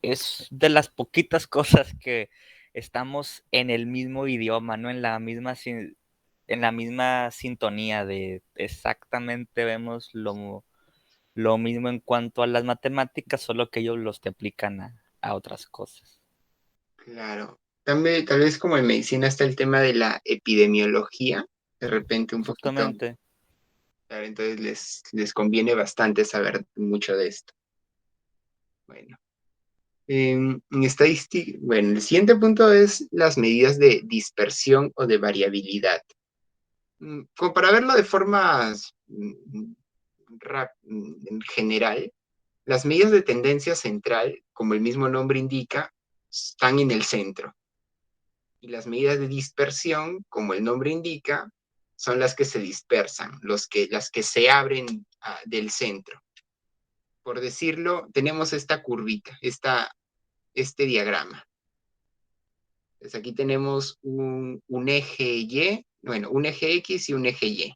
es de las poquitas cosas que estamos en el mismo idioma, ¿no? En la misma sintonía de exactamente vemos lo mismo en cuanto a las matemáticas, solo que ellos los te aplican a otras cosas. Claro. También, tal vez como en medicina está el tema de la epidemiología, de repente un poquito. Justamente. Claro, entonces les conviene bastante saber mucho de esto. Bueno. En estadística, bueno, el siguiente punto es las medidas de dispersión o de variabilidad. Como para verlo de forma en general, las medidas de tendencia central, como el mismo nombre indica, están en el centro. Y las medidas de dispersión, como el nombre indica, son las que se dispersan, las que se abren del centro. Por decirlo, tenemos esta curvita, este diagrama. Entonces aquí tenemos un eje Y, bueno, un eje X y un eje Y.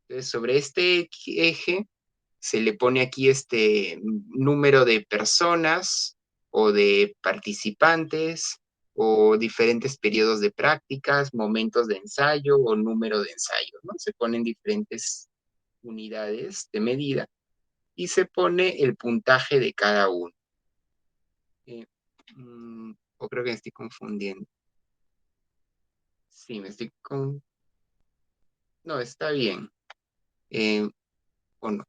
Entonces sobre este eje se le pone aquí este número de personas o de participantes o diferentes periodos de prácticas, momentos de ensayo o número de ensayos, ¿no? Se ponen diferentes unidades de medida y se pone el puntaje de cada uno. O creo que me estoy confundiendo. Sí, me estoy con... No, está bien. O no.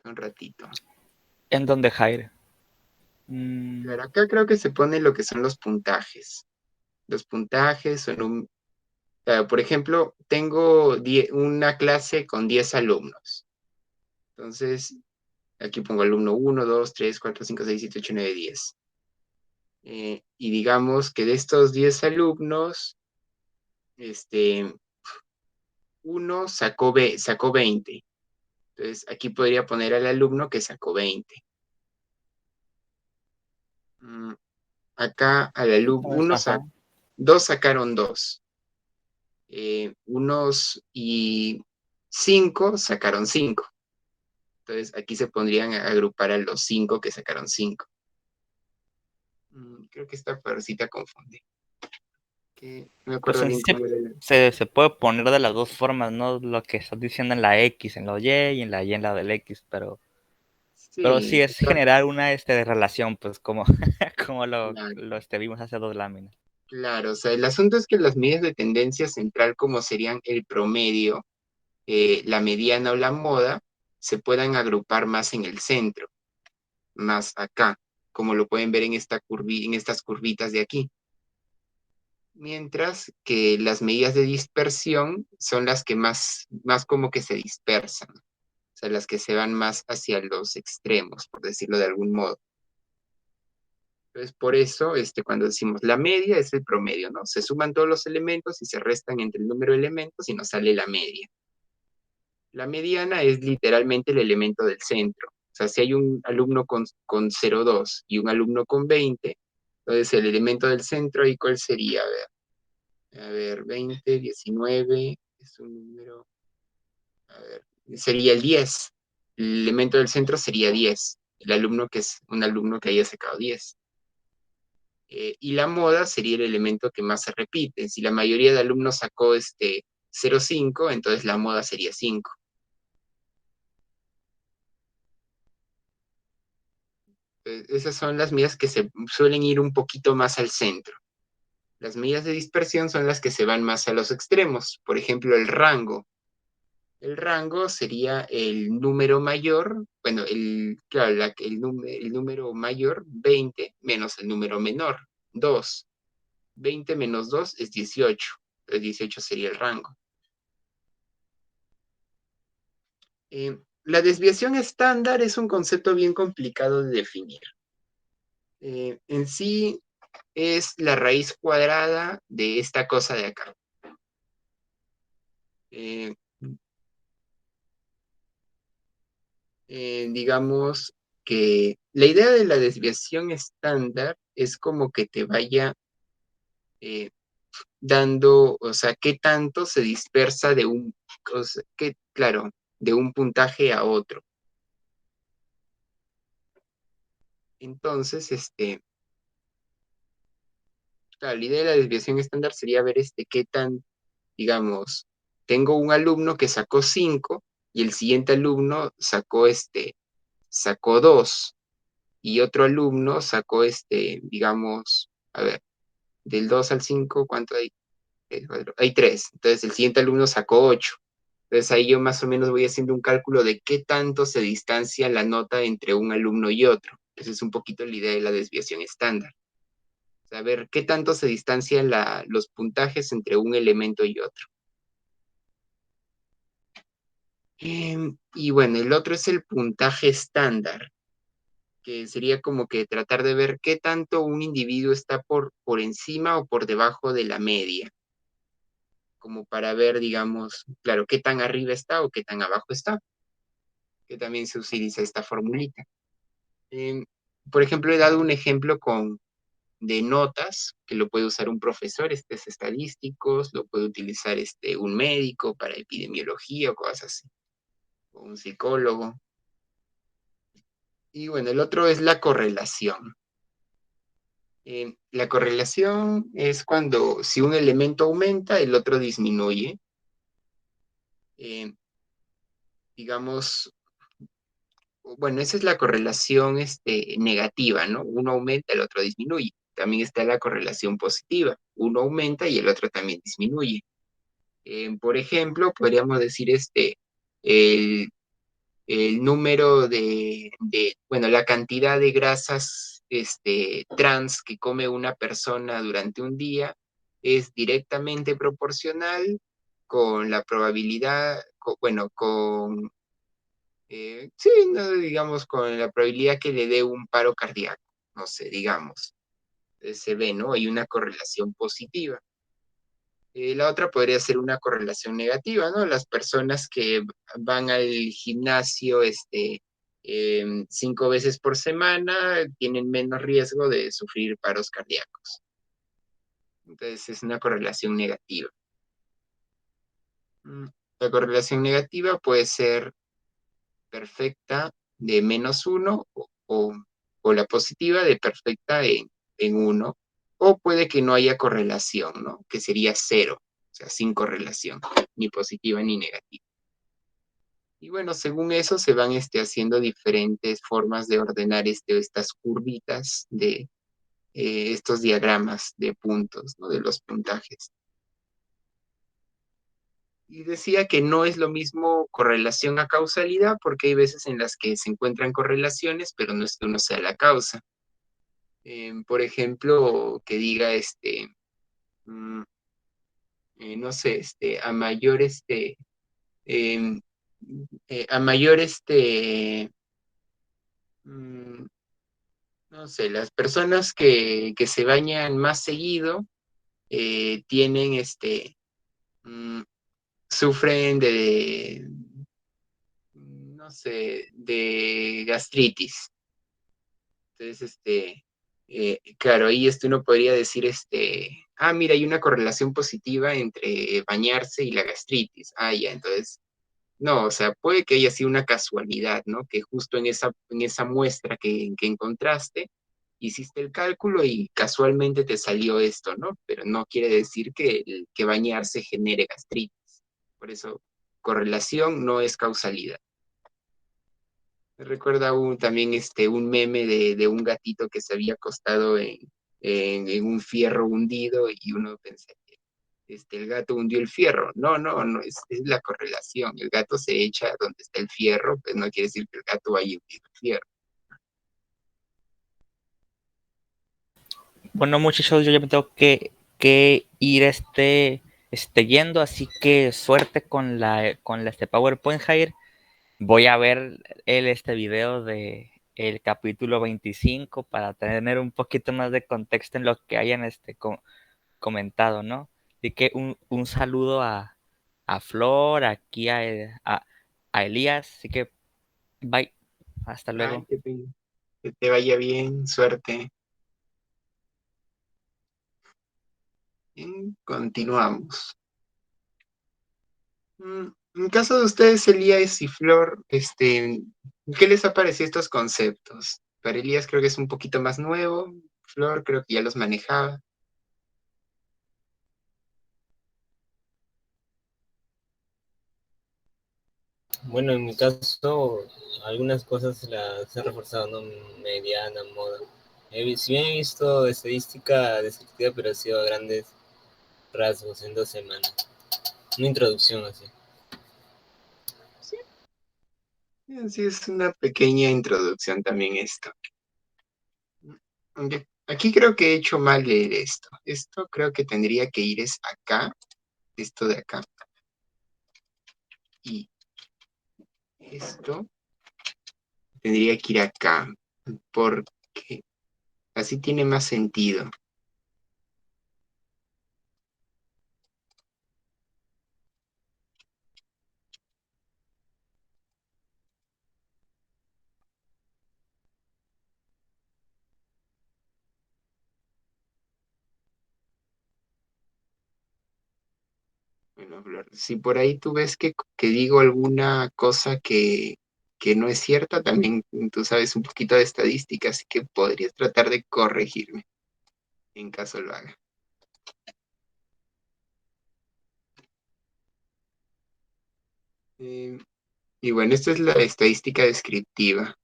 Un ratito. ¿En dónde, Jair? Claro, acá creo que se pone lo que son los puntajes. Los puntajes son claro, por ejemplo, tengo una clase con 10 alumnos. Entonces, aquí pongo alumno 1, 2, 3, 4, 5, 6, 7, 8, 9, 10. Y digamos que de estos 10 alumnos, uno sacó 20. Entonces, aquí podría poner al alumno que sacó 20. Acá al alumno, dos sacaron 2. Unos y 5 sacaron 5. Entonces aquí se pondrían a agrupar a los 5 que sacaron 5. Creo que esta parecita confunde. Que no me Pues acuerdo en bien sí cómo era. se puede poner de las dos formas, ¿no? Lo que estás diciendo en la X, en la Y y en la Y en la del X, pero sí Sí, es generar una relación, pues como, como claro, vimos hace dos láminas. claro. O sea, el asunto es que las medidas de tendencia central, como serían el promedio, la mediana o la moda, se puedan agrupar más en el centro, más acá, como lo pueden ver en en estas curvitas de aquí. Mientras que las medidas de dispersión son las que más como que se dispersan, o sea, las que se van más hacia los extremos, por decirlo de algún modo. Entonces, por eso, cuando decimos la media es el promedio, ¿no? Se suman todos los elementos y se restan entre el número de elementos y nos sale la media. La mediana es literalmente el elemento del centro. O sea, si hay un alumno con 0,2 y un alumno con 20, entonces el elemento del centro, ¿y cuál sería? A ver, 20, 19, es un número, a ver, sería el 10. El elemento del centro sería 10. El alumno que es un alumno que haya sacado 10. Y la moda sería el elemento que más se repite. Si la mayoría de alumnos sacó 0,5, entonces la moda sería 5. Esas son las medidas que se suelen ir un poquito más al centro. Las medidas de dispersión son las que se van más a los extremos. Por ejemplo, el rango. El rango sería el número mayor, bueno, claro, el número mayor, 20, menos el número menor, 2. 20 menos 2 es 18. Entonces 18 sería el rango. La desviación estándar es un concepto bien complicado de definir. En sí es la raíz cuadrada de esta cosa de acá. Digamos que la idea de la desviación estándar es como que te vaya dando, o sea, qué tanto se dispersa de claro, de un puntaje a otro. Entonces, claro, la idea de la desviación estándar sería ver qué tan, digamos, tengo un alumno que sacó 5 y el siguiente alumno sacó 2 y otro alumno sacó digamos, a ver, del 2 al 5, ¿cuánto hay? Hay 3. Entonces el siguiente alumno sacó 8. Entonces ahí yo más o menos voy haciendo un cálculo de qué tanto se distancia la nota entre un alumno y otro. Esa es un poquito la idea de la desviación estándar. Saber qué tanto se distancian los puntajes entre un elemento y otro. Y bueno, el otro es el puntaje estándar, que sería como que tratar de ver qué tanto un individuo está por encima o por debajo de la media, como para ver, digamos, claro, qué tan arriba está o qué tan abajo está, que también se utiliza esta formulita. Por ejemplo, he dado un ejemplo de notas que lo puede usar un profesor, es estadísticos, lo puede utilizar un médico para epidemiología o cosas así, o un psicólogo. Y bueno, el otro es la correlación. La correlación es cuando si un elemento aumenta, el otro disminuye. Digamos, bueno, esa es la correlación negativa, ¿no? Uno aumenta, el otro disminuye. También está la correlación positiva. Uno aumenta y el otro también disminuye. Por ejemplo, podríamos decir el, el número bueno, la cantidad de grasas trans que come una persona durante un día es directamente proporcional con la probabilidad, bueno, sí, no, digamos, con la probabilidad que le dé un paro cardíaco, no sé, digamos, se ve, ¿no? Hay una correlación positiva. La otra podría ser una correlación negativa, ¿no? Las personas que van al gimnasio 5 veces por semana tienen menos riesgo de sufrir paros cardíacos. Entonces es una correlación negativa. La correlación negativa puede ser perfecta de -1 o la positiva de perfecta en 1, o puede que no haya correlación, ¿no? Que sería 0, o sea, sin correlación, ni positiva ni negativa. Y bueno, según eso se van haciendo diferentes formas de ordenar estas curvitas de estos diagramas de puntos, ¿no? De los puntajes. Y decía que no es lo mismo correlación a causalidad, porque hay veces en las que se encuentran correlaciones, pero no es que uno sea la causa. Por ejemplo, que diga mm, no sé, a mayor em, a mayor mm, no sé, las personas que se bañan más seguido tienen mm, sufren no sé, de gastritis. Entonces, claro, ahí uno podría decir, mira, hay una correlación positiva entre bañarse y la gastritis. Ya, entonces, no, o sea, puede que haya sido una casualidad, ¿no? Que justo en esa muestra que encontraste, hiciste el cálculo y casualmente te salió esto, ¿no? Pero no quiere decir que bañarse genere gastritis. Por eso, correlación no es causalidad. Me recuerda también un meme de un gatito que se había acostado en un fierro hundido y uno pensa que el gato hundió el fierro. No, no, no, es la correlación. El gato se echa donde está el fierro, pues no quiere decir que el gato vaya a hundir el fierro. Bueno, muchachos, yo ya me tengo que ir yendo, así que suerte con la PowerPoint, Jair. Voy a ver este video de el capítulo 25 para tener un poquito más de contexto en lo que hayan comentado, ¿no? Así que un saludo a Flor, aquí a Elías, así que bye, hasta Ay, luego. que te vaya bien, suerte. Bien, continuamos. En caso de ustedes, Elías y Flor, ¿qué les ha parecido estos conceptos? Para Elías creo que es un poquito más nuevo, Flor creo que ya los manejaba. Bueno, en mi caso, algunas cosas las he reforzado, ¿no? Mediana, moda. Si bien he visto estadística descriptiva, pero ha sido a grandes rasgos en 2 semanas. Una introducción así. Sí, sí, es una pequeña introducción también esto. Aquí creo que he hecho mal leer esto. Esto creo que tendría que ir es acá, esto de acá. Y esto tendría que ir acá, porque así tiene más sentido. Bueno, Flor, si por ahí tú ves que digo alguna cosa que no es cierta, también tú sabes un poquito de estadística, así que podrías tratar de corregirme en caso lo haga. Eh, y bueno, esta es la estadística descriptiva.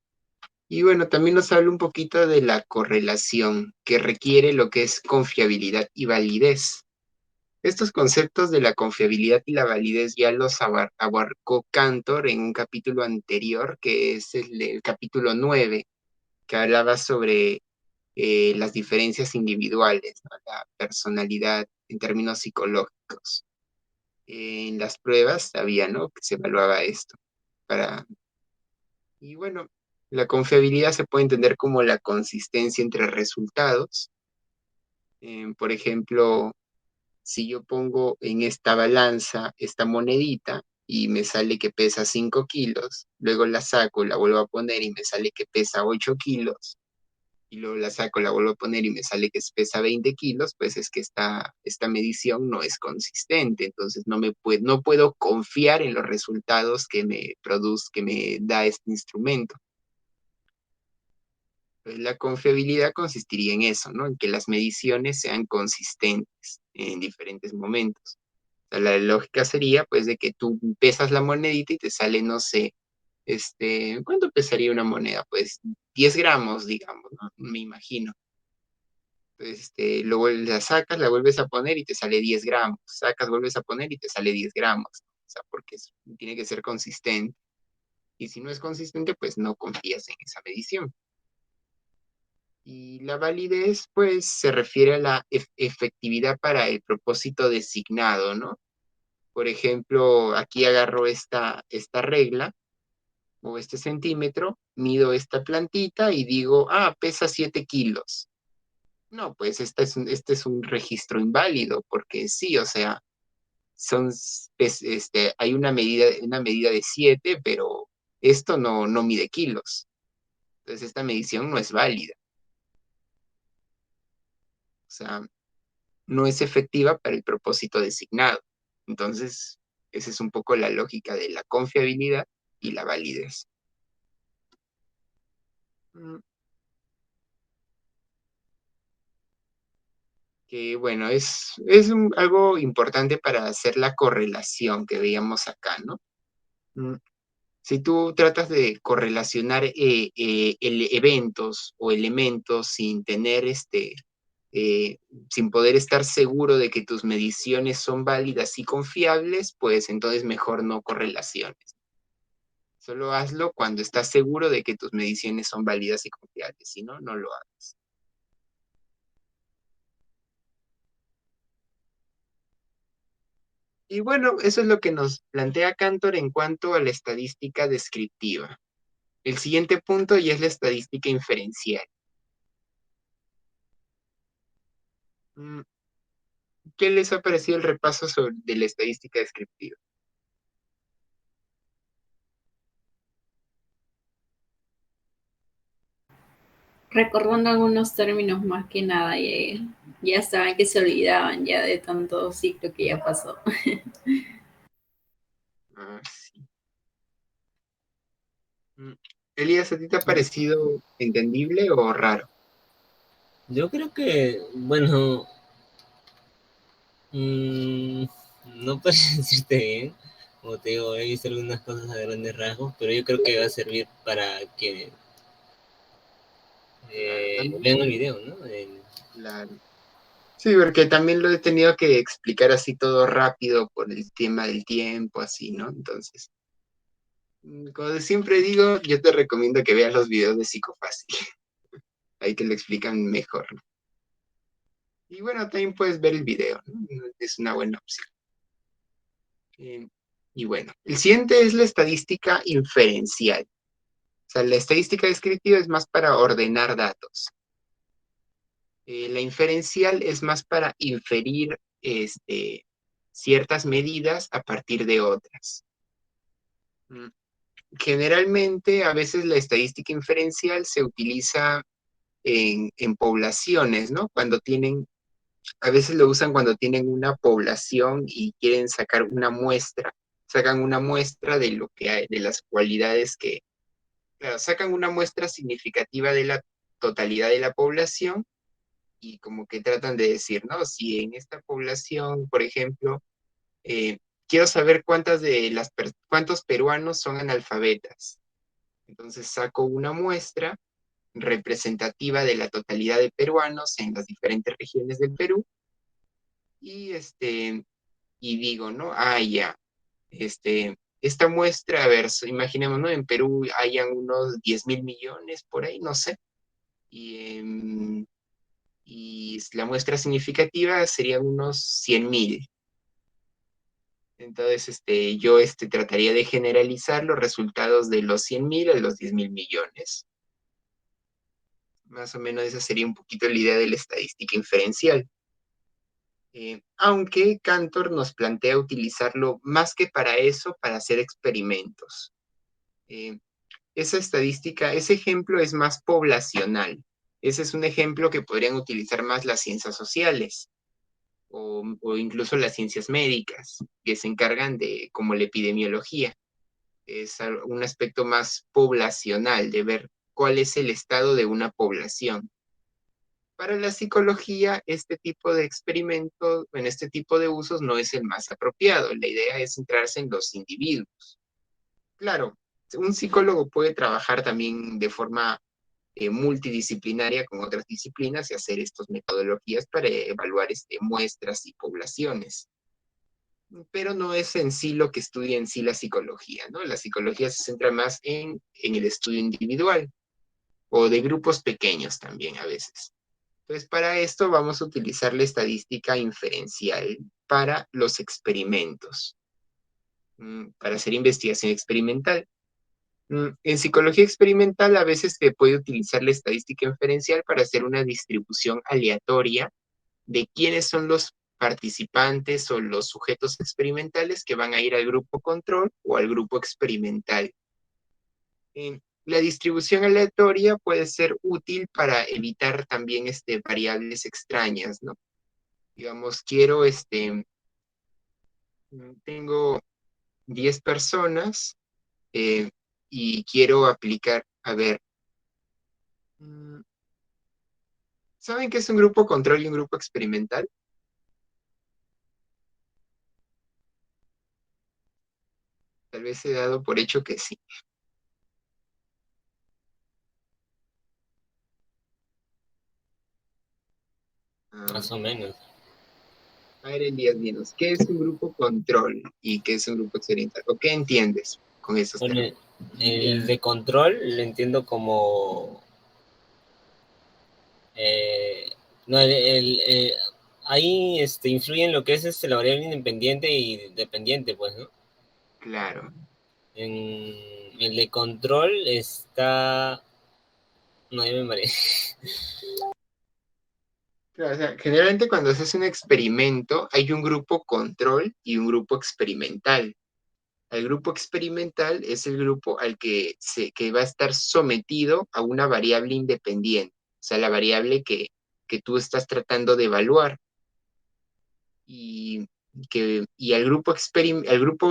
Y bueno, también nos habla un poquito de la correlación que requiere lo que es confiabilidad y validez. Estos conceptos de la confiabilidad y la validez ya los abarcó Cantor en un capítulo anterior, que es el capítulo 9, que hablaba sobre las diferencias individuales, ¿no? La personalidad en términos psicológicos. En las pruebas había, ¿no? Que se evaluaba esto. Y bueno, la confiabilidad se puede entender como la consistencia entre resultados. Por ejemplo, si yo pongo en esta balanza esta monedita y me sale que pesa 5 kilos, luego la saco, la vuelvo a poner y me sale que pesa 8 kilos, y luego la saco, la vuelvo a poner y me sale que pesa 20 kilos, pues es que esta medición no es consistente, entonces no puedo confiar en los resultados que que me da este instrumento. Pues la confiabilidad consistiría en eso, ¿no? En que las mediciones sean consistentes en diferentes momentos. O sea, la lógica sería, pues, de que tú pesas la monedita y te sale, no sé, ¿cuánto pesaría una moneda? Pues 10 gramos, digamos, ¿no? Me imagino. Luego la sacas, la vuelves a poner y te sale 10 gramos. Sacas, vuelves a poner y te sale 10 gramos. O sea, porque tiene que ser consistente. Y si no es consistente, pues no confías en esa medición. Y la validez, pues, se refiere a la efectividad para el propósito designado, ¿no? Por ejemplo, aquí agarro esta regla o este centímetro, mido esta plantita y digo, pesa 7 kilos. No, pues este es un registro inválido, porque sí, o sea, hay una medida de 7, pero esto no mide kilos. Entonces, esta medición no es válida. O sea, no es efectiva para el propósito designado. Entonces, esa es un poco la lógica de la confiabilidad y la validez. Mm, Que bueno, algo importante para hacer la correlación que veíamos acá, ¿no? Mm, Si tú tratas de correlacionar eventos o elementos sin tener sin poder estar seguro de que tus mediciones son válidas y confiables, pues entonces mejor no correlaciones. Solo hazlo cuando estás seguro de que tus mediciones son válidas y confiables, si no, no lo hagas. Y bueno, eso es lo que nos plantea Cantor en cuanto a la estadística descriptiva. El siguiente punto ya es la estadística inferencial. Mm, ¿Qué les ha parecido el repaso de la estadística descriptiva? Recordando algunos términos más que nada, ya saben que se olvidaban ya de tanto ciclo que ya pasó. Sí. Elías, ¿a ti te ha parecido entendible o raro? Yo creo que, bueno, no puedo decirte bien. Como te digo, he visto algunas cosas a grandes rasgos, pero yo creo que va a servir para que Claro, también. vean el video, ¿no? Claro. Sí, porque también lo he tenido que explicar así todo rápido por el tema del tiempo, así, ¿no? Entonces, como siempre digo, yo te recomiendo que veas los videos de Psicofácil. ahí te lo explican mejor, ¿no? Y bueno, también puedes ver el video, ¿no? Es una buena opción. Y bueno, el siguiente es la estadística inferencial. O sea, la estadística descriptiva es más para ordenar datos. La inferencial es más para inferir ciertas medidas a partir de otras. Mm, Generalmente, a veces la estadística inferencial se utiliza en poblaciones, ¿no? A veces lo usan cuando tienen una población y quieren sacar una muestra, sacan una muestra de lo que hay, de las cualidades claro, sacan una muestra significativa de la totalidad de la población y como que tratan de decir, ¿no? Si en esta población, por ejemplo, eh, quiero saber cuántos peruanos son analfabetas. Entonces saco una muestra representativa de la totalidad de peruanos en las diferentes regiones del Perú y y digo, ¿no? Ah, ya, esta muestra, a ver, imaginemos, ¿no? En Perú hayan unos 10.000 millones por ahí, no sé, y la muestra significativa serían unos 100.000. Entonces, yo trataría de generalizar los resultados de los 100.000 a los 10.000 millones. Más o menos esa sería un poquito la idea de la estadística inferencial. Aunque Cantor nos plantea utilizarlo más que para eso, para hacer experimentos. Eh, Esa estadística, ese ejemplo es más poblacional. Ese es un ejemplo que podrían utilizar más las ciencias sociales o incluso las ciencias médicas, que se encargan de, como la epidemiología. Es un aspecto más poblacional, de ver cuál es el estado de una población. Para la psicología, este tipo de experimentos, en este tipo de usos, no es el más apropiado. La idea es centrarse en los individuos. Claro, un psicólogo puede trabajar también de forma multidisciplinaria con otras disciplinas y hacer estas metodologías para evaluar muestras y poblaciones. Pero no es en sí lo que estudia en sí la psicología, ¿no? La psicología se centra más en el estudio individual o de grupos pequeños también a veces. Entonces, para esto vamos a utilizar la estadística inferencial para los experimentos, para hacer investigación experimental. En psicología experimental a veces se puede utilizar la estadística inferencial para hacer una distribución aleatoria de quiénes son los participantes o los sujetos experimentales que van a ir al grupo control o al grupo experimental. La distribución aleatoria puede ser útil para evitar también variables extrañas, ¿no? Digamos, tengo 10 personas y quiero aplicar, a ver, ¿saben qué es un grupo control y un grupo experimental? Tal vez he dado por hecho que sí. Más o menos. A ver, Elías, dinos, ¿qué es un grupo control y qué es un grupo experimental? ¿O qué entiendes con esos Bueno, términos? el de control lo entiendo como... no, ahí influye en lo que es la variable independiente y dependiente, pues, ¿no? Claro. En el de control está... No, ya me mareé. Claro, o sea, generalmente cuando haces un experimento hay un grupo control y un grupo experimental. El grupo experimental es el grupo al que va a estar sometido a una variable independiente, o sea, la variable que tú estás tratando de evaluar. Y, y al grupo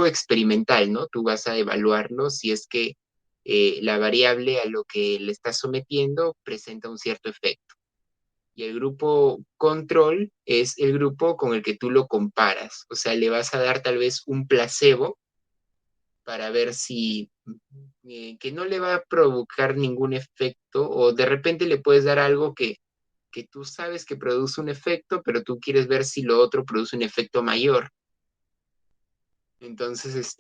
experimental, ¿no? Tú vas a evaluarlo si es que la variable a lo que le estás sometiendo presenta un cierto efecto. Y el grupo control es el grupo con el que tú lo comparas. O sea, le vas a dar tal vez un placebo para ver si que no le va a provocar ningún efecto o de repente le puedes dar algo que tú sabes que produce un efecto, pero tú quieres ver si lo otro produce un efecto mayor. Entonces,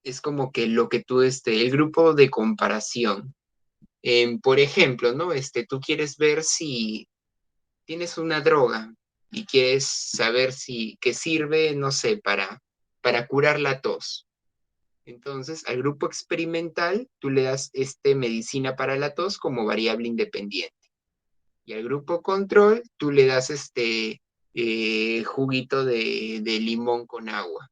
es como que lo que tú, el grupo de comparación. Por ejemplo, ¿no? Tú quieres ver si tienes una droga y quieres saber si que sirve, no sé, para curar la tos. Entonces, al grupo experimental, tú le das medicina para la tos como variable independiente. Y al grupo control, tú le das juguito de limón con agua.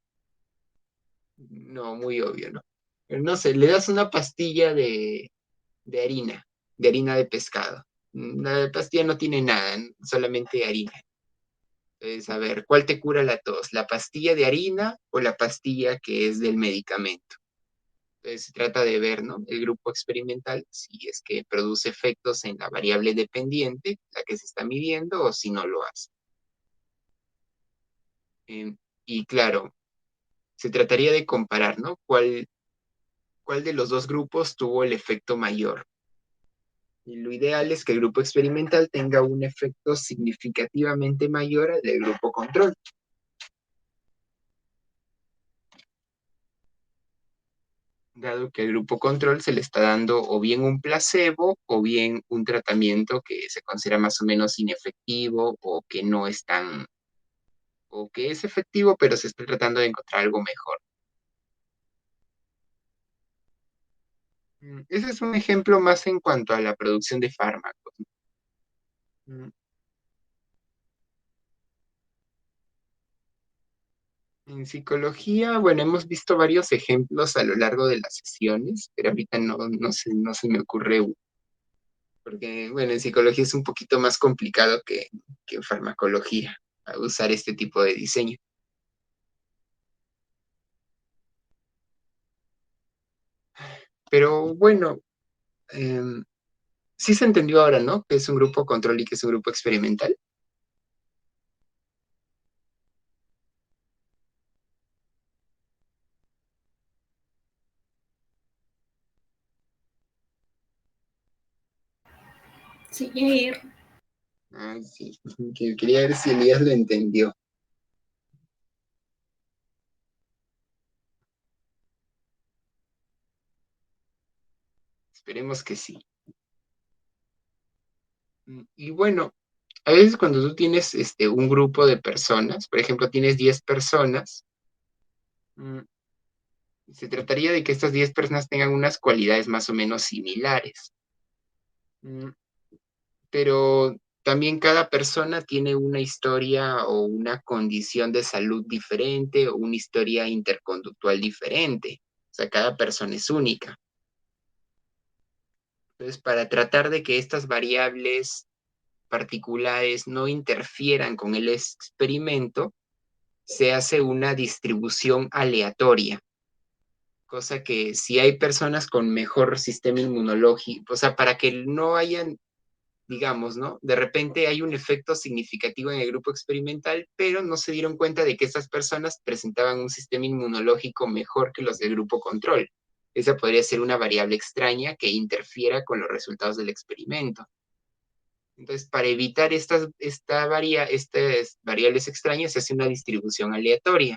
No, muy obvio, ¿no? Pero no sé, le das una pastilla de harina de pescado. La pastilla no tiene nada, solamente harina. Entonces, a ver, ¿cuál te cura la tos? ¿La pastilla de harina o la pastilla que es del medicamento? Entonces, se trata de ver, ¿no? El grupo experimental, si es que produce efectos en la variable dependiente, la que se está midiendo, o si no lo hace. Y claro, se trataría de comparar, ¿no? ¿Cuál de los dos grupos tuvo el efecto mayor? Y lo ideal es que el grupo experimental tenga un efecto significativamente mayor al del grupo control. Dado que al grupo control se le está dando o bien un placebo o bien un tratamiento que se considera más o menos inefectivo o que no es tan, o que es efectivo, pero se está tratando de encontrar algo mejor. Ese es un ejemplo más en cuanto a la producción de fármacos. Mm, En psicología, bueno, hemos visto varios ejemplos a lo largo de las sesiones, pero ahorita no se me ocurre uno, porque, bueno, en psicología es un poquito más complicado que en farmacología a usar este tipo de diseño. Pero bueno, sí se entendió ahora, ¿no? Que es un grupo control y que es un grupo experimental. Sí, Jair. Ay, sí, quería ver si Elías lo entendió. Esperemos que sí. Y bueno, a veces cuando tú tienes un grupo de personas, por ejemplo, tienes 10 personas, mm, se trataría de que estas 10 personas tengan unas cualidades más o menos similares. Mm, Pero también cada persona tiene una historia o una condición de salud diferente o una historia interconductual diferente. O sea, cada persona es única. Entonces, para tratar de que estas variables particulares no interfieran con el experimento, se hace una distribución aleatoria, cosa que si hay personas con mejor sistema inmunológico, o sea, para que no hayan, digamos, ¿no? De repente hay un efecto significativo en el grupo experimental, pero no se dieron cuenta de que esas personas presentaban un sistema inmunológico mejor que los del grupo control. Esa podría ser una variable extraña que interfiera con los resultados del experimento. Entonces, para evitar estas variables extrañas, se hace una distribución aleatoria,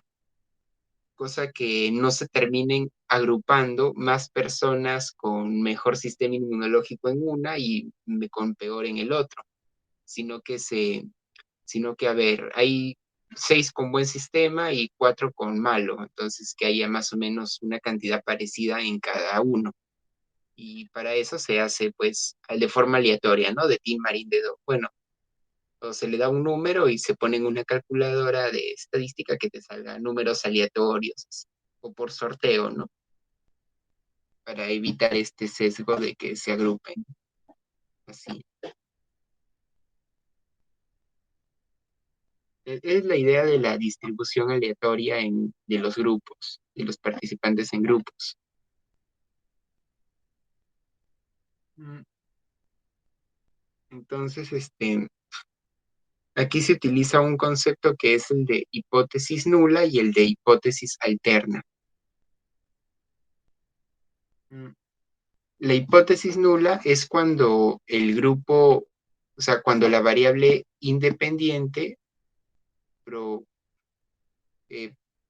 cosa que no se terminen agrupando más personas con mejor sistema inmunológico en una y con peor en el otro, sino que a ver, hay 6 con buen sistema y 4 con malo, entonces que haya más o menos una cantidad parecida en cada uno. Y para eso se hace, pues, de forma aleatoria, ¿no? De Tin Marín Dedo. Bueno, o se le da un número y se pone en una calculadora de estadística que te salga números aleatorios o por sorteo, ¿no? Para evitar este sesgo de que se agrupen así. Es la idea de la distribución aleatoria de los grupos, de los participantes en grupos. Mm, Entonces, aquí se utiliza un concepto que es el de hipótesis nula y el de hipótesis alterna. Mm, La hipótesis nula es cuando el grupo, o sea, cuando la variable independiente, pero,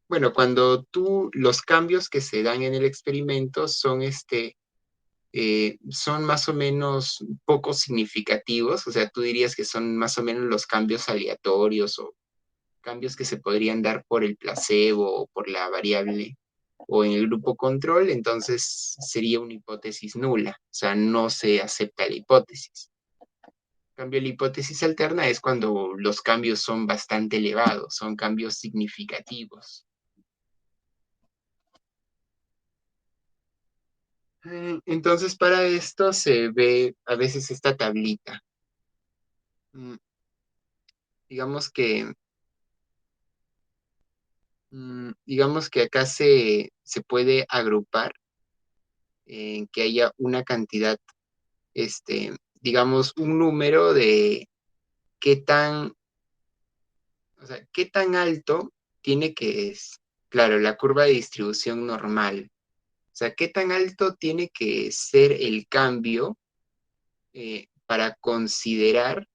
bueno, cuando los cambios que se dan en el experimento son son más o menos poco significativos, o sea, tú dirías que son más o menos los cambios aleatorios o cambios que se podrían dar por el placebo o por la variable o en el grupo control, entonces sería una hipótesis nula, o sea, no se acepta la hipótesis. En cambio, la hipótesis alterna es cuando los cambios son bastante elevados, son cambios significativos. Entonces, para esto se ve a veces esta tablita. Mm, Digamos que, digamos que acá se puede agrupar en que haya una cantidad, digamos, un número de qué tan, o sea, qué tan alto tiene que es, claro, la curva de distribución normal. O sea, qué tan alto tiene que ser el cambio para considerar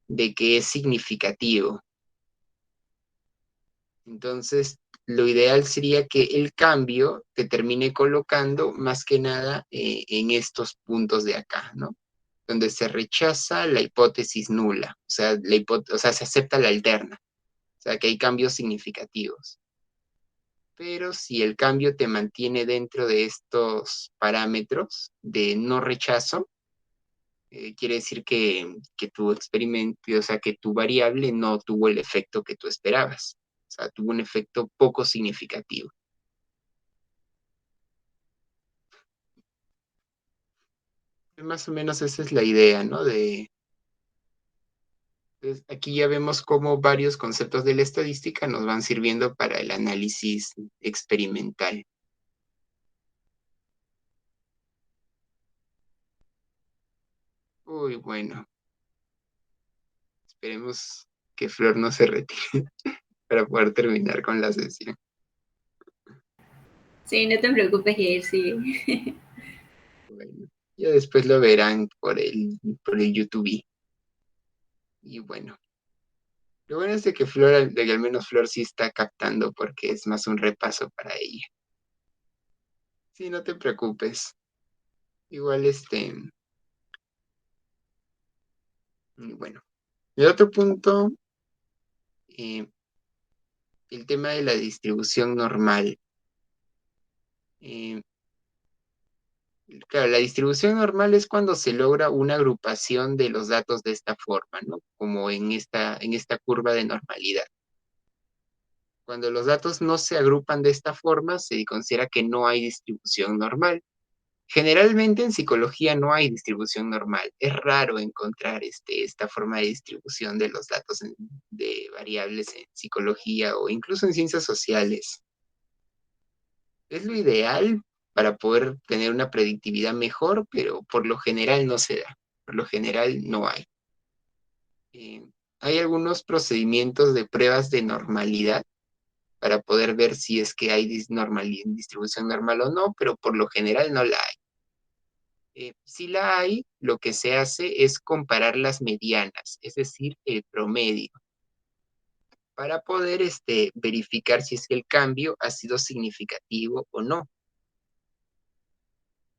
de que es significativo. Entonces, lo ideal sería que el cambio te termine colocando más que nada en estos puntos de acá, ¿no? Donde se rechaza la hipótesis nula, o sea, o sea, se acepta la alterna, o sea, que hay cambios significativos. Pero si el cambio te mantiene dentro de estos parámetros de no rechazo, quiere decir que tu experimento, o sea, que tu variable no tuvo el efecto que tú esperabas. O sea, tuvo un efecto poco significativo. Más o menos esa es la idea, ¿no? Entonces, aquí ya vemos cómo varios conceptos de la estadística nos van sirviendo para el análisis experimental. Uy, bueno, esperemos que Flor no se retire para poder terminar con la sesión. Sí, no te preocupes, Yair, sí. Bueno, ya después lo verán por el YouTube. Y bueno, lo bueno es de que de que al menos Flor sí está captando porque es más un repaso para ella. Sí, no te preocupes. Igual y bueno. El otro punto, eh, el tema de la distribución normal. Eh, claro, la distribución normal es cuando se logra una agrupación de los datos de esta forma, ¿no? Como en esta curva de normalidad. Cuando los datos no se agrupan de esta forma, se considera que no hay distribución normal. Generalmente en psicología no hay distribución normal. Es raro encontrar esta forma de distribución de los datos de variables en psicología o incluso en ciencias sociales. Es lo ideal para poder tener una predictividad mejor, pero por lo general no se da. Por lo general no hay. Eh, Hay algunos procedimientos de pruebas de normalidad para poder ver si es que hay distribución normal o no, pero por lo general no la hay. Si la hay, lo que se hace es comparar las medianas, es decir, el promedio, para poder verificar si es que el cambio ha sido significativo o no.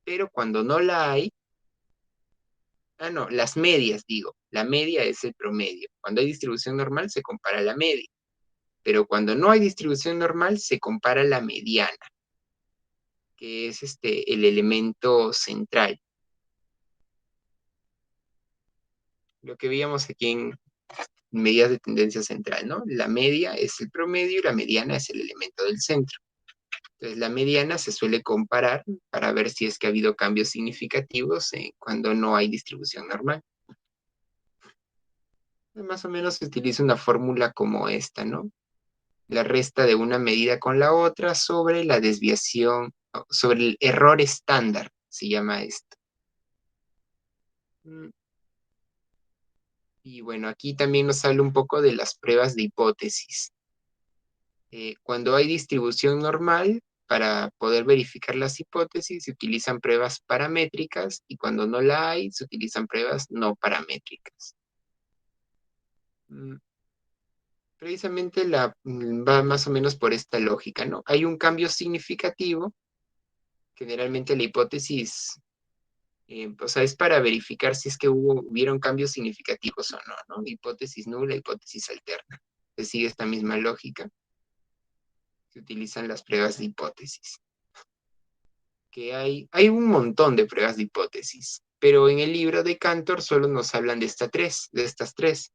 Pero cuando no la hay, no, las medias digo, la media es el promedio. Cuando hay distribución normal se compara la media, pero cuando no hay distribución normal se compara la mediana, que es el elemento central. Lo que veíamos aquí en medidas de tendencia central, ¿no? La media es el promedio y la mediana es el elemento del centro. Entonces, la mediana se suele comparar para ver si es que ha habido cambios significativos cuando no hay distribución normal. Más o menos se utiliza una fórmula como esta, ¿no? La resta de una medida con la otra sobre la desviación, sobre el error estándar, se llama esto. Y bueno, aquí también nos habla un poco de las pruebas de hipótesis. Cuando hay distribución normal, para poder verificar las hipótesis se utilizan pruebas paramétricas y cuando no la hay, se utilizan pruebas no paramétricas. Precisamente va más o menos por esta lógica, ¿no? Hay un cambio significativo, generalmente la hipótesis O sea, es para verificar si es que hubieron cambios significativos o no, ¿no? Hipótesis nula, hipótesis alterna. Se sigue esta misma lógica. Se utilizan las pruebas de hipótesis. Que hay un montón de pruebas de hipótesis, pero en el libro de Cantor solo nos hablan de estas tres.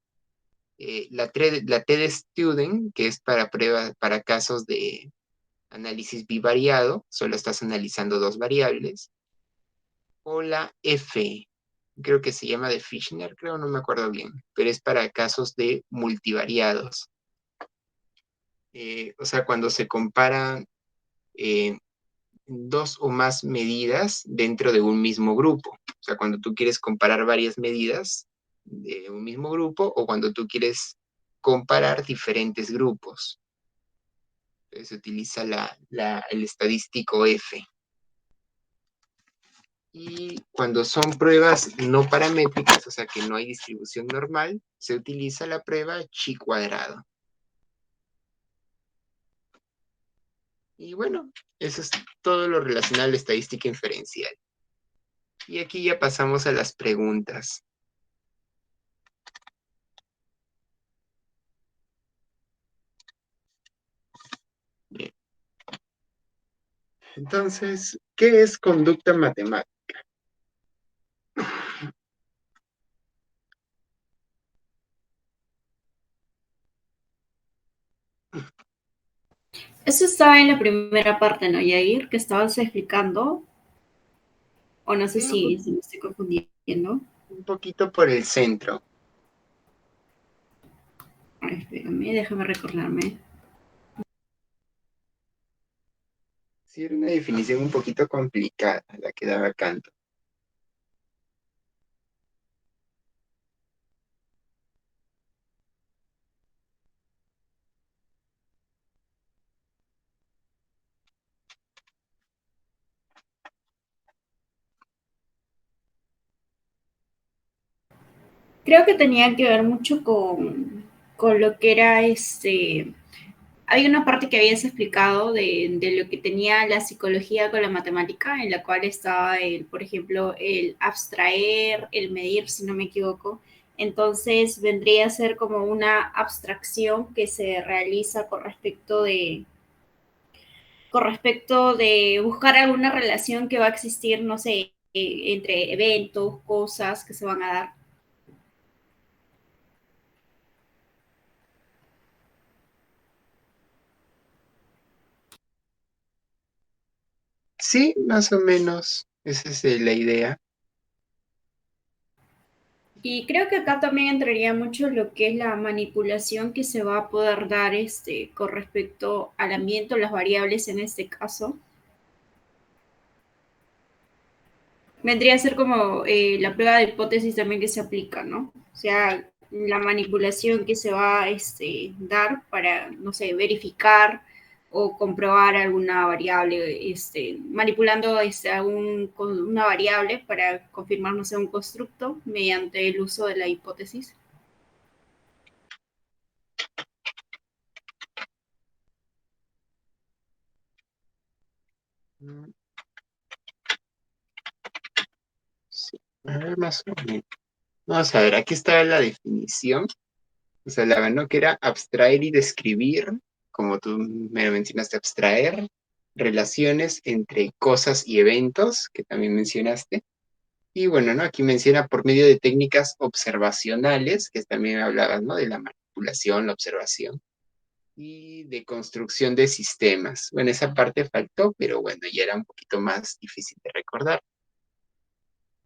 La T de Student, que es para pruebas, para casos de análisis bivariado, solo estás analizando dos variables. O la F, creo que se llama de Fishner, creo, no me acuerdo bien, pero es para casos de multivariados. O sea, cuando se comparan dos o más medidas dentro de un mismo grupo. O sea, cuando tú quieres comparar varias medidas de un mismo grupo o cuando tú quieres comparar diferentes grupos. Entonces se utiliza el estadístico F. Y cuando son pruebas no paramétricas, o sea que no hay distribución normal, se utiliza la prueba chi cuadrado. Y bueno, eso es todo lo relacionado a la estadística inferencial. Y aquí ya pasamos a las preguntas. Bien. Entonces, ¿qué es conducta matemática? Eso estaba en la primera parte, ¿no, Yair? Que estabas explicando, o no sé Sí, si me estoy confundiendo. un poquito por el centro. Ay, espérame, déjame recordarme. Sí, era una definición un poquito complicada la que daba Cantor. Creo que tenía que ver mucho con lo que era hay una parte que habías explicado de lo que tenía la psicología con la matemática, en la cual estaba, por ejemplo, el abstraer, el medir, si no me equivoco. Entonces vendría a ser como una abstracción que se realiza con respecto de buscar alguna relación que va a existir, no sé, entre eventos, cosas que se van a dar. Sí, más o menos, esa es la idea. Y creo que acá también entraría mucho lo que es la manipulación que se va a poder dar con respecto al ambiente o las variables en este caso. Vendría a ser como la prueba de hipótesis también que se aplica, ¿no? O sea, la manipulación que se va a dar para, no sé, verificar o comprobar alguna variable, manipulando con una variable para confirmar, no sé, un constructo mediante el uso de la hipótesis. Mm, sí, a ver, más o menos. Vamos a ver, aquí está la definición. O sea, la verdad que era abstraer y describir, como tú me mencionaste, abstraer relaciones entre cosas y eventos, que también mencionaste. Y bueno, ¿no? Aquí menciona por medio de técnicas observacionales, que también hablabas, ¿no? De la manipulación, la observación, y de construcción de sistemas. Bueno, esa parte faltó, pero bueno, ya era un poquito más difícil de recordar.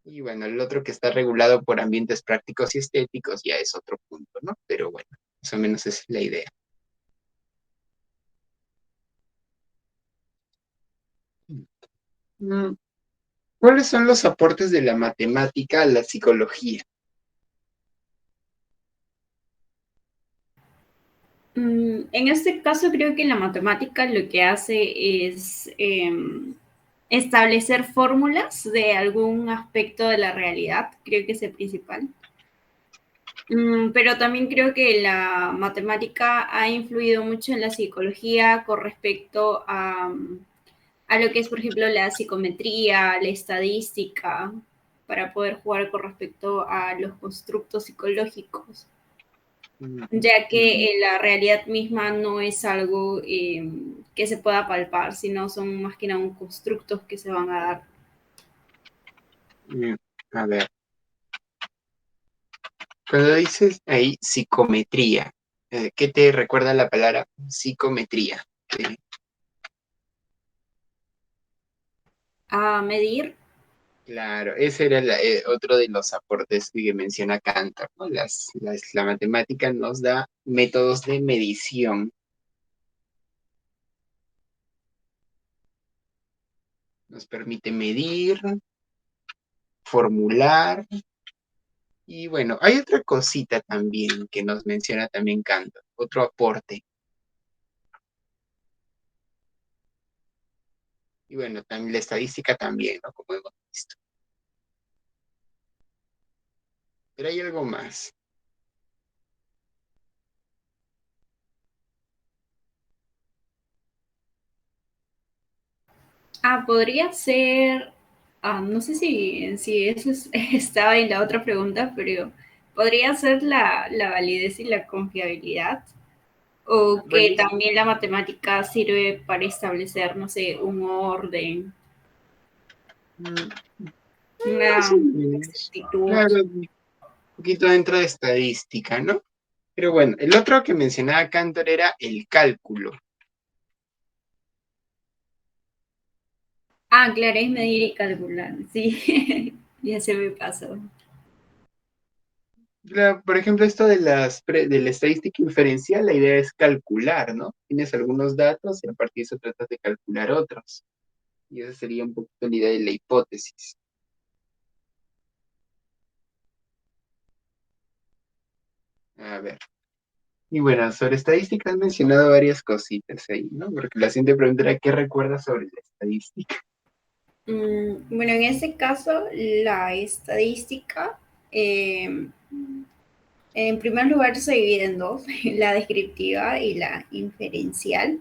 Y bueno, el otro que está regulado por ambientes prácticos y estéticos ya es otro punto, ¿no? Pero bueno, más o menos esa es la idea. Mm, ¿cuáles son los aportes de la matemática a la psicología? En este caso creo que la matemática lo que hace es establecer fórmulas de algún aspecto de la realidad, creo que es el principal. Pero también creo que la matemática ha influido mucho en la psicología con respecto a lo que es, por ejemplo, la psicometría, la estadística. para poder jugar con respecto a los constructos psicológicos, Mm, ya que la realidad misma no es algo que se pueda palpar, sino son más que nada constructos que se van a dar. mm, A ver, cuando dices ahí psicometría, ¿qué te recuerda la palabra psicometría? A medir. Claro, ese era otro de los aportes que menciona Cantor, ¿no? La matemática nos da métodos de medición. Nos permite medir, formular, y bueno, hay otra cosita también que nos menciona también Cantor, otro aporte. Y bueno, también la estadística también, ¿no? Como hemos visto. Pero hay algo más. Podría ser, no sé si eso estaba en la otra pregunta, pero podría ser la validez y la confiabilidad, o que Bueno, también la matemática sirve para establecer, no sé, un orden, mm, más una o menos. exactitud. Claro, un poquito dentro de estadística, ¿no? Pero bueno, el otro que mencionaba Cantor era el cálculo. Claro, es medir y calcular, sí, ya se me pasó. Por ejemplo, esto de la estadística inferencial, la idea es calcular, ¿no? Tienes algunos datos y a partir de eso tratas de calcular otros. Y esa sería un poquito la idea de la hipótesis. A ver. Y bueno, sobre estadística has mencionado varias cositas ahí, ¿no? Porque la siguiente pregunta era, ¿qué recuerdas sobre la estadística? Bueno, en ese caso, la estadística, en primer lugar, se divide en dos, la descriptiva y la inferencial.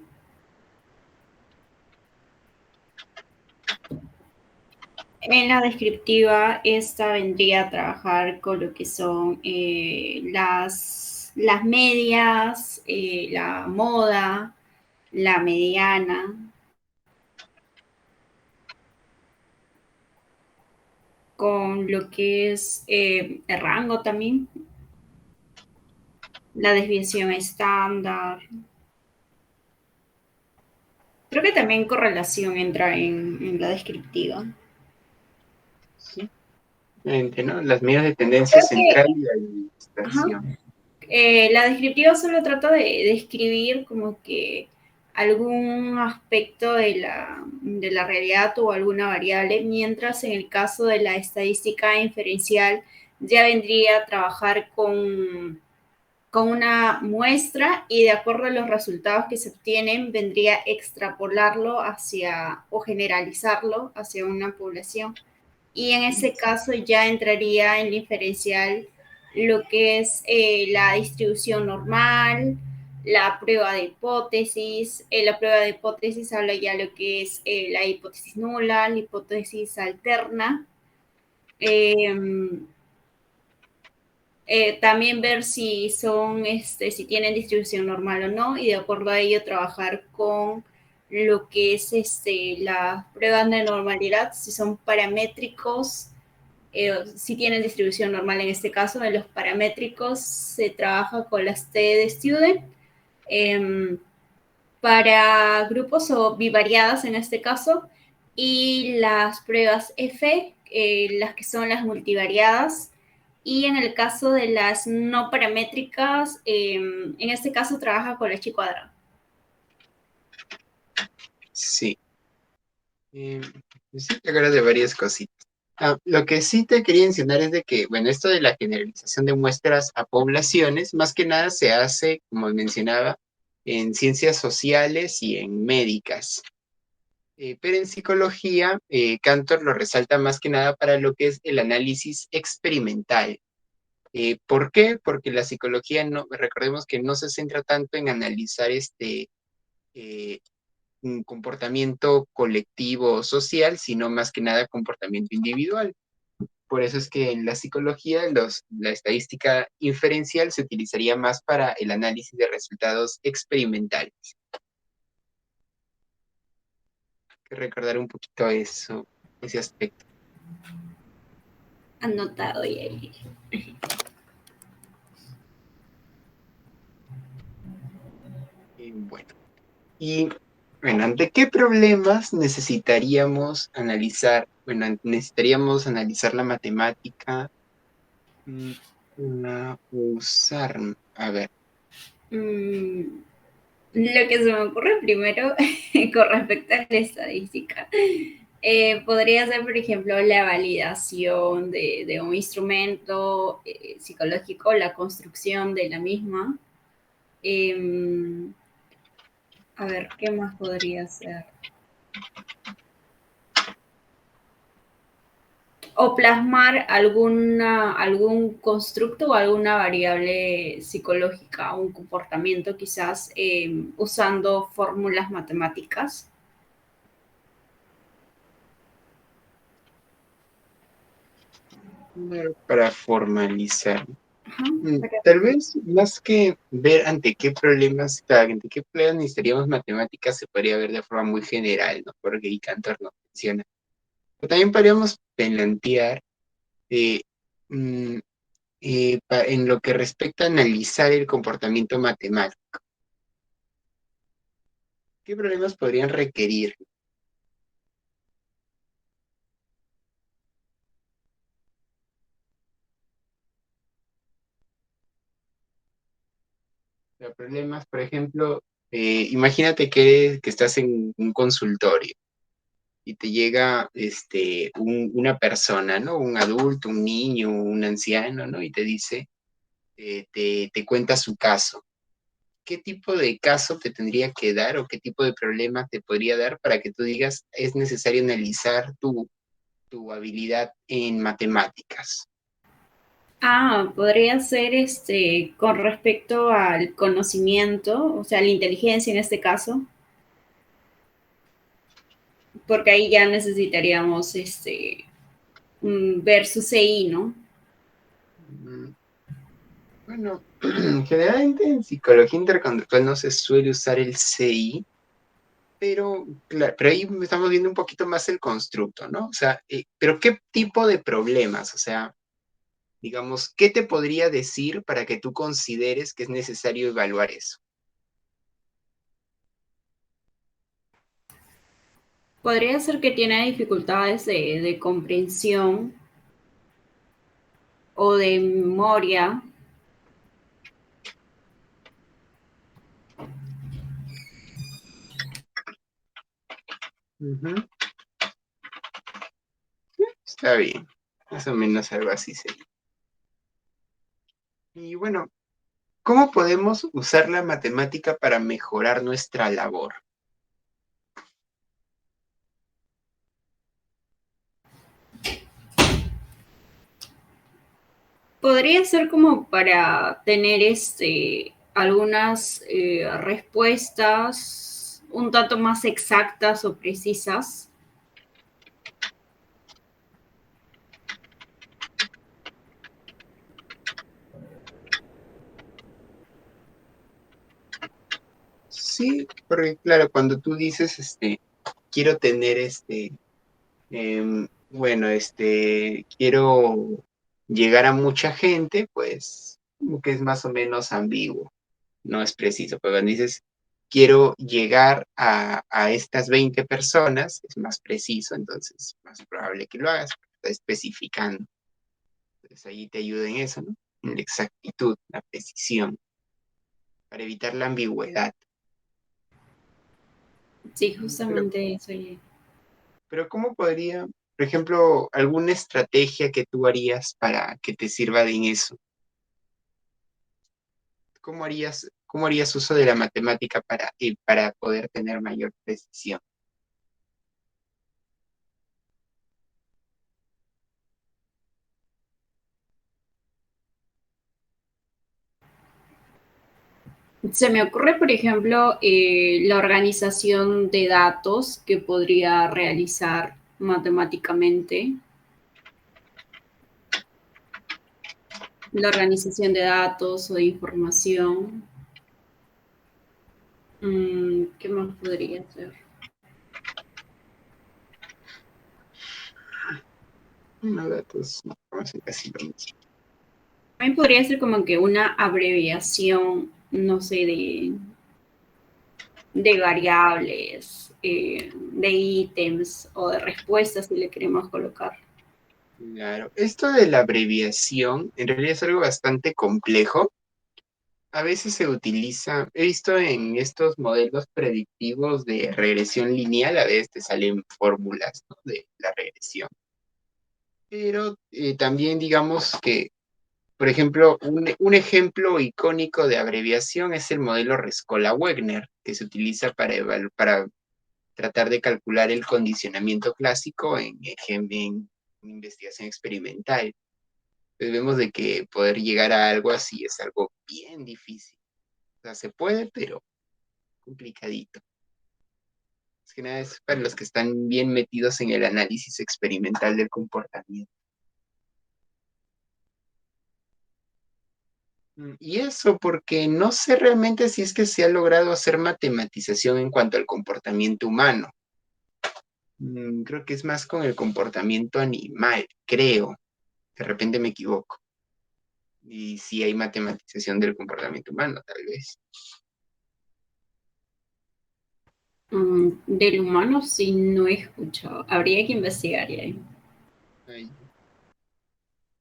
En la descriptiva, esta vendría a trabajar con lo que son las medias, la moda, la mediana, con lo que es el rango también, la desviación estándar. Creo que también correlación entra en la descriptiva. Sí, ¿no? Las medidas de tendencia Creo central que y la ajá, administración. la descriptiva solo trata de describir como que algún aspecto de la realidad o alguna variable, mientras en el caso de la estadística inferencial ya vendría a trabajar con una muestra y de acuerdo a los resultados que se obtienen vendría a extrapolarlo hacia o generalizarlo hacia una población. Y en ese caso ya entraría en la inferencial lo que es la distribución normal, la prueba de hipótesis. La prueba de hipótesis habla ya lo que es la hipótesis nula, la hipótesis alterna. Eh, También ver si son, si tienen distribución normal o no, y de acuerdo a ello trabajar con lo que es las pruebas de normalidad, si son paramétricos, si tienen distribución normal en este caso. En los paramétricos se trabaja con las T de Student para grupos o bivariadas en este caso, y las pruebas F, las que son las multivariadas. Y en el caso de las no paramétricas, en este caso trabaja con la chi cuadrada. Sí. Eh, sí, te acuerdas de varias cositas. Lo que sí te quería mencionar es de que, bueno, esto de la generalización de muestras a poblaciones, más que nada se hace, como mencionaba, en ciencias sociales y en médicas. Pero en psicología, Cantor lo resalta más que nada para lo que es el análisis experimental. ¿Por qué? Porque la psicología, no, recordemos que no se centra tanto en analizar eh, un comportamiento colectivo o social, sino más que nada comportamiento individual. por eso es que en la psicología la estadística inferencial se utilizaría más para el análisis de resultados experimentales. Hay que recordar un poquito eso, ese aspecto. Anotado y ahí. Bueno, ¿ante qué problemas necesitaríamos analizar? Bueno, necesitaríamos analizar la matemática, usar, a ver. Lo que se me ocurre primero con respecto a la estadística podría ser, por ejemplo, la validación de un instrumento psicológico, la construcción de la misma. A ver, ¿qué más podría ser? O plasmar algún constructo o alguna variable psicológica, un comportamiento quizás usando fórmulas matemáticas. Para formalizar. Ajá, Tal vez más que ver ante qué problemas necesitaríamos matemáticas, se podría ver de forma muy general, ¿no? Porque ahí Cantor nos menciona. Pero también podríamos plantear en lo que respecta a analizar el comportamiento matemático. ¿Qué problemas podrían requerir? O sea, problemas, por ejemplo, imagínate que estás en un consultorio y te llega una persona, ¿no? Un adulto, un niño, un anciano, ¿no? Y te dice, te cuenta su caso. ¿Qué tipo de caso te tendría que dar o qué tipo de problema te podría dar para que tú digas es necesario analizar tu habilidad en matemáticas? Podría ser con respecto al conocimiento, o sea, la inteligencia en este caso, porque ahí ya necesitaríamos ver su CI, ¿no? Mm, Bueno, generalmente en psicología interconductual no se suele usar el CI, pero ahí estamos viendo un poquito más el constructo, ¿no? O sea, pero ¿qué tipo de problemas? O sea, digamos, ¿qué te podría decir para que tú consideres que es necesario evaluar eso? Podría ser que tiene dificultades de comprensión o de memoria. Ujú. Está bien, más o menos algo así sería. Y bueno, ¿cómo podemos usar la matemática para mejorar nuestra labor? Podría ser como para tener algunas respuestas un tanto más exactas o precisas. Sí, porque claro, cuando tú dices, quiero tener bueno, quiero llegar a mucha gente, pues como que es más o menos ambiguo, no es preciso, pero cuando dices, quiero llegar a estas 20 personas, es más preciso, entonces es más probable que lo hagas, porque está especificando. Entonces ahí te ayuda en eso, ¿no? En la exactitud, la precisión, para evitar la ambigüedad. Sí, Pero, justamente eso. pero ¿cómo podría, por ejemplo, alguna estrategia que tú harías para que te sirva de en eso? Cómo harías uso de la matemática para poder tener mayor precisión? Se me ocurre, por ejemplo, la organización de datos que podría realizar matemáticamente. la organización de datos o de información. ¿Qué más podría ser? No, datos, no, casi lo mismo. También podría ser como que una abreviación, no sé, de variables, de ítems o de respuestas si le queremos colocar. Claro, esto de la abreviación en realidad es algo bastante complejo. A veces se utiliza, he visto en estos modelos predictivos de regresión lineal, a veces te salen fórmulas, ¿no?, de la regresión. Pero también digamos que, por ejemplo, un ejemplo icónico de abreviación es el modelo Rescola-Wegner, que se utiliza para tratar de calcular el condicionamiento clásico en investigación experimental. Entonces vemos de que poder llegar a algo así es algo bien difícil. O sea, se puede, pero complicadito. Es que nada, es para los que están bien metidos en el análisis experimental del comportamiento. Y eso porque no sé realmente si es que se ha logrado hacer matematización en cuanto al comportamiento humano. Creo que es más con el comportamiento animal, creo. De repente me equivoco. Y sí hay matematización del comportamiento humano, tal vez. Del humano sí no he escuchado. Habría que investigar ahí. Ahí.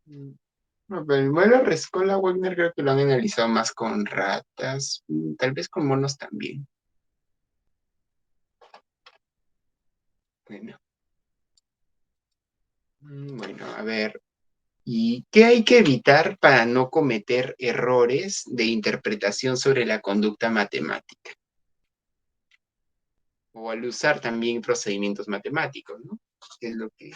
No, pero el modelo Rescola-Wagner creo que lo han analizado más con ratas, tal vez con monos también. Bueno. Bueno, a ver. ¿Y qué hay que evitar para no cometer errores de interpretación sobre la conducta matemática? O al usar también procedimientos matemáticos, ¿no? ¿Qué es lo que...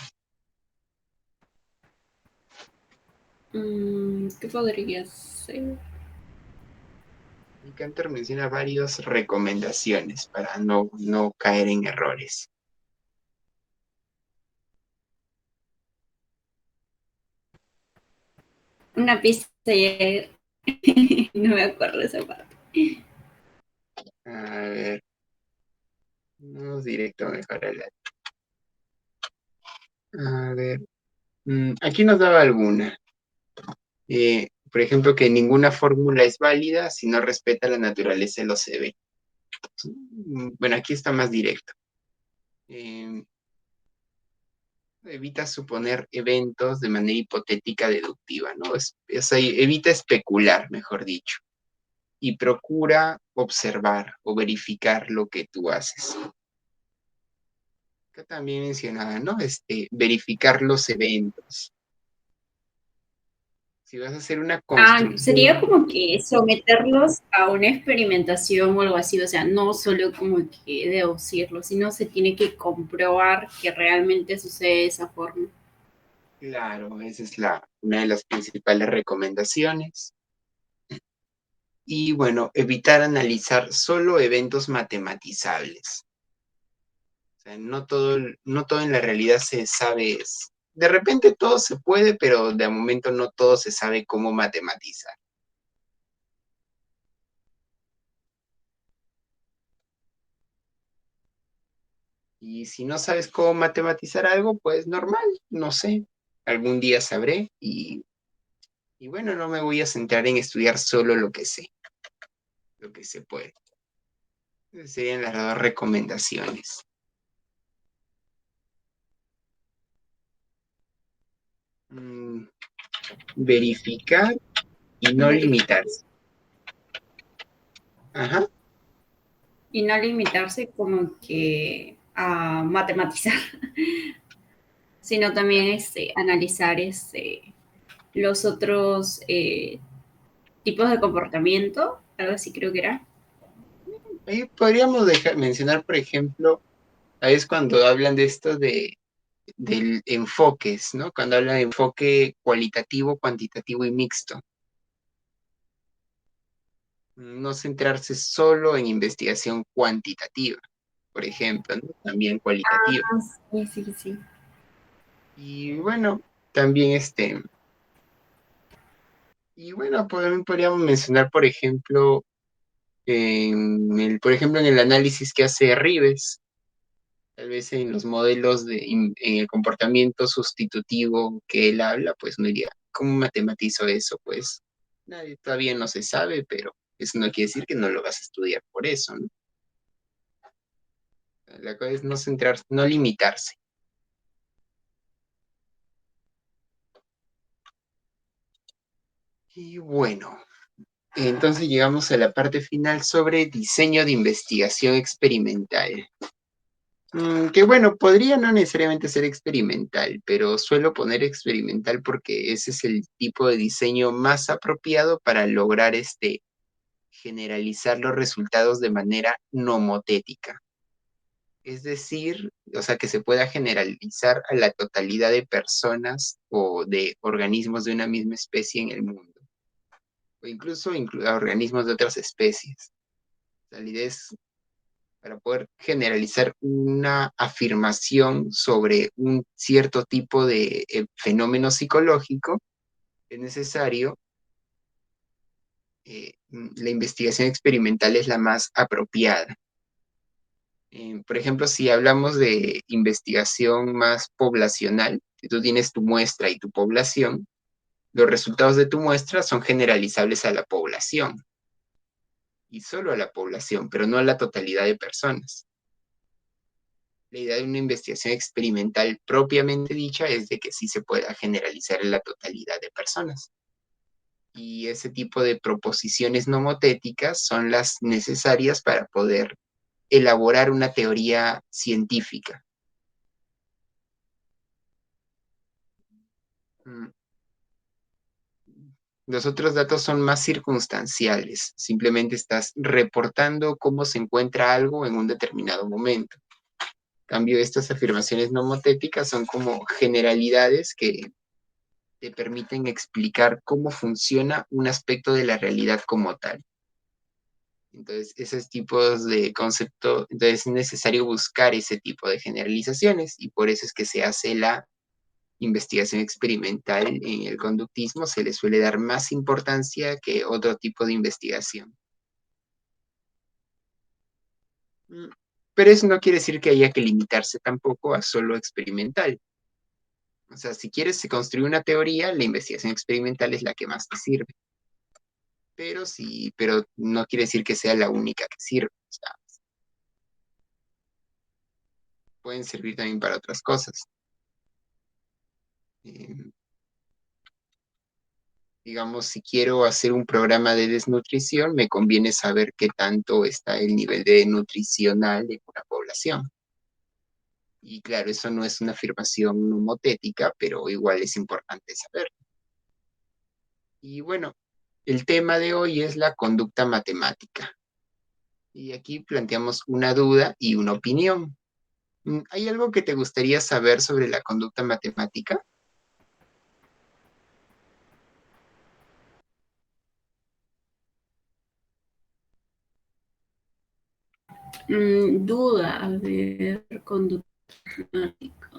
¿Qué podría ser? Y Cantor menciona varias recomendaciones para no caer en errores. Una pista ayer. No me acuerdo esa parte. A ver, vamos directo mejor a la... A ver, aquí nos daba alguna. Por ejemplo, que ninguna fórmula es válida si no respeta la naturaleza de los eventos. Bueno, aquí está más directo. Evita suponer eventos de manera hipotética deductiva, ¿no? Evita especular, mejor dicho, y procura observar o verificar lo que tú haces. Acá también mencionaba, ¿no? Verificar los eventos. Si vas a hacer una Sería construcción, como que someterlos a una experimentación o algo así, o sea, no solo como que deducirlo, sino se tiene que comprobar que realmente sucede de esa forma. claro, esa es una de las principales recomendaciones. Y bueno, evitar analizar solo eventos matematizables. O sea, no todo en la realidad se sabe. De repente todo se puede, pero de momento no todo se sabe cómo matematizar. Y si no sabes cómo matematizar algo, pues normal, no sé. Algún día sabré y bueno, no me voy a centrar en estudiar solo lo que sé, lo que se puede. Esas serían las dos recomendaciones. Verificar y no Verificar limitarse. Ajá. y no limitarse como que a matematizar, sino también analizar los otros tipos de comportamiento, algo así creo que era. Ahí podríamos mencionar, por ejemplo, a veces cuando hablan de esto del enfoques, ¿no? Cuando hablan de enfoque cualitativo, cuantitativo y mixto. No centrarse solo en investigación cuantitativa, por ejemplo, ¿no? También cualitativa. Sí, sí, sí. Y bueno, también Y bueno, podríamos mencionar, por ejemplo, por ejemplo, en el análisis que hace Rives, tal vez en los modelos en el comportamiento sustitutivo que él habla, pues no diría, ¿cómo matematizo eso? Pues nadie todavía no se sabe, pero eso no quiere decir que no lo vas a estudiar por eso, ¿no? La cosa es no centrarse, no limitarse. Y bueno, entonces llegamos a la parte final sobre diseño de investigación experimental. Que bueno, podría no necesariamente ser experimental, pero suelo poner experimental porque ese es el tipo de diseño más apropiado para lograr generalizar los resultados de manera nomotética. Es decir, o sea, que se pueda generalizar a la totalidad de personas o de organismos de una misma especie en el mundo, o incluso a organismos de otras especies. La idea es para poder generalizar una afirmación sobre un cierto tipo de fenómeno psicológico, es necesario, la investigación experimental es la más apropiada. Por ejemplo, si hablamos de investigación más poblacional, si tú tienes tu muestra y tu población, los resultados de tu muestra son generalizables a la población y solo a la población, pero no a la totalidad de personas. La idea de una investigación experimental propiamente dicha es de que sí se pueda generalizar en la totalidad de personas. Y ese tipo de proposiciones nomotéticas son las necesarias para poder elaborar una teoría científica. Mm. Los otros datos son más circunstanciales. Simplemente estás reportando cómo se encuentra algo en un determinado momento. En cambio, estas afirmaciones nomotéticas son como generalidades que te permiten explicar cómo funciona un aspecto de la realidad como tal. Entonces, esos tipos de concepto, entonces es necesario buscar ese tipo de generalizaciones y por eso es que se hace la investigación experimental en el conductismo, se le suele dar más importancia que otro tipo de investigación. Pero eso no quiere decir que haya que limitarse tampoco a solo experimental. O sea, si quieres construir una teoría, la investigación experimental es la que más te sirve. Pero sí, pero no quiere decir que sea la única que sirve. O sea, pueden servir también para otras cosas. Eh, digamos, si quiero hacer un programa de desnutrición, me conviene saber qué tanto está el nivel de nutricional de una población. Y claro, eso no es una afirmación nomotética, pero igual es importante saber. Y bueno, el tema de hoy es la conducta matemática. Y aquí planteamos una duda y una opinión. ¿Hay algo que te gustaría saber sobre la conducta matemática? Duda, a ver, conducta matemática.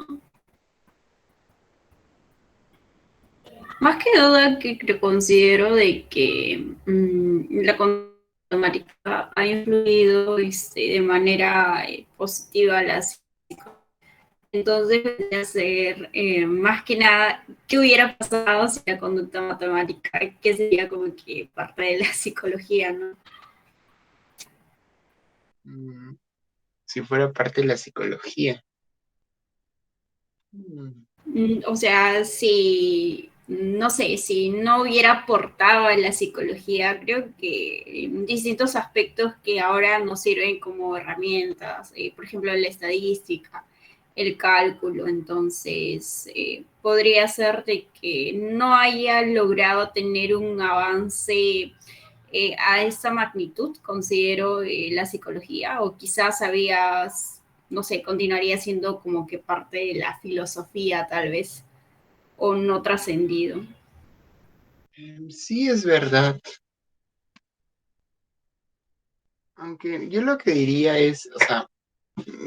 Más que duda que considero de que la conducta matemática ha influido de manera positiva a la psicología. Entonces, debería ser más que nada, ¿qué hubiera pasado si la conducta matemática, que sería como que parte de la psicología, ¿no? Mm, Si fuera parte de la psicología. Mm, O sea, si, no sé, si no hubiera aportado a la psicología, creo que distintos aspectos que ahora nos sirven como herramientas, por ejemplo, la estadística, el cálculo, entonces podría ser de que no haya logrado tener un avance a esa magnitud, considero la psicología, o quizás habías, no sé, continuaría siendo como que parte de la filosofía tal vez, o no trascendido. Sí, es verdad. Aunque yo lo que diría es, o sea,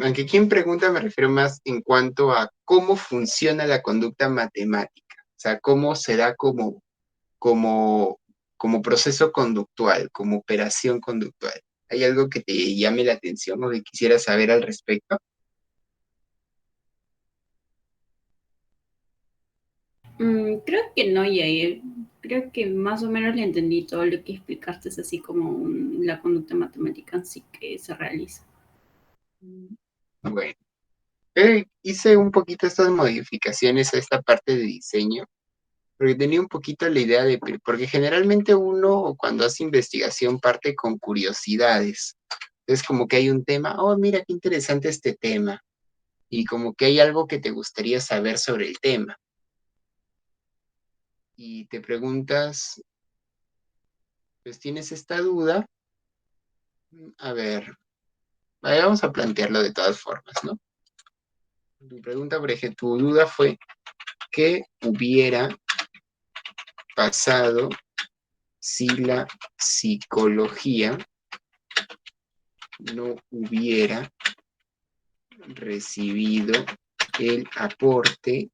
aunque quien pregunta me refiero más en cuanto a cómo funciona la conducta matemática. O sea, cómo se da como como, como proceso conductual, como operación conductual. ¿Hay algo que te llame la atención o que quisieras saber al respecto? Creo que no, Yair. Creo que más o menos le entendí todo lo que explicaste, es así como la conducta matemática en sí que se realiza. Bueno, hice un poquito estas modificaciones a esta parte de diseño, porque tenía un poquito la idea de, porque generalmente uno cuando hace investigación parte con curiosidades. Es como que hay un tema, oh, mira qué interesante este tema, y como que hay algo que te gustaría saber sobre el tema. Y te preguntas, pues tienes esta duda, a ver, vamos a plantearlo de todas formas, ¿no? Tu pregunta, por ejemplo, tu duda fue, ¿qué hubiera pasado si la psicología no hubiera recibido el aporte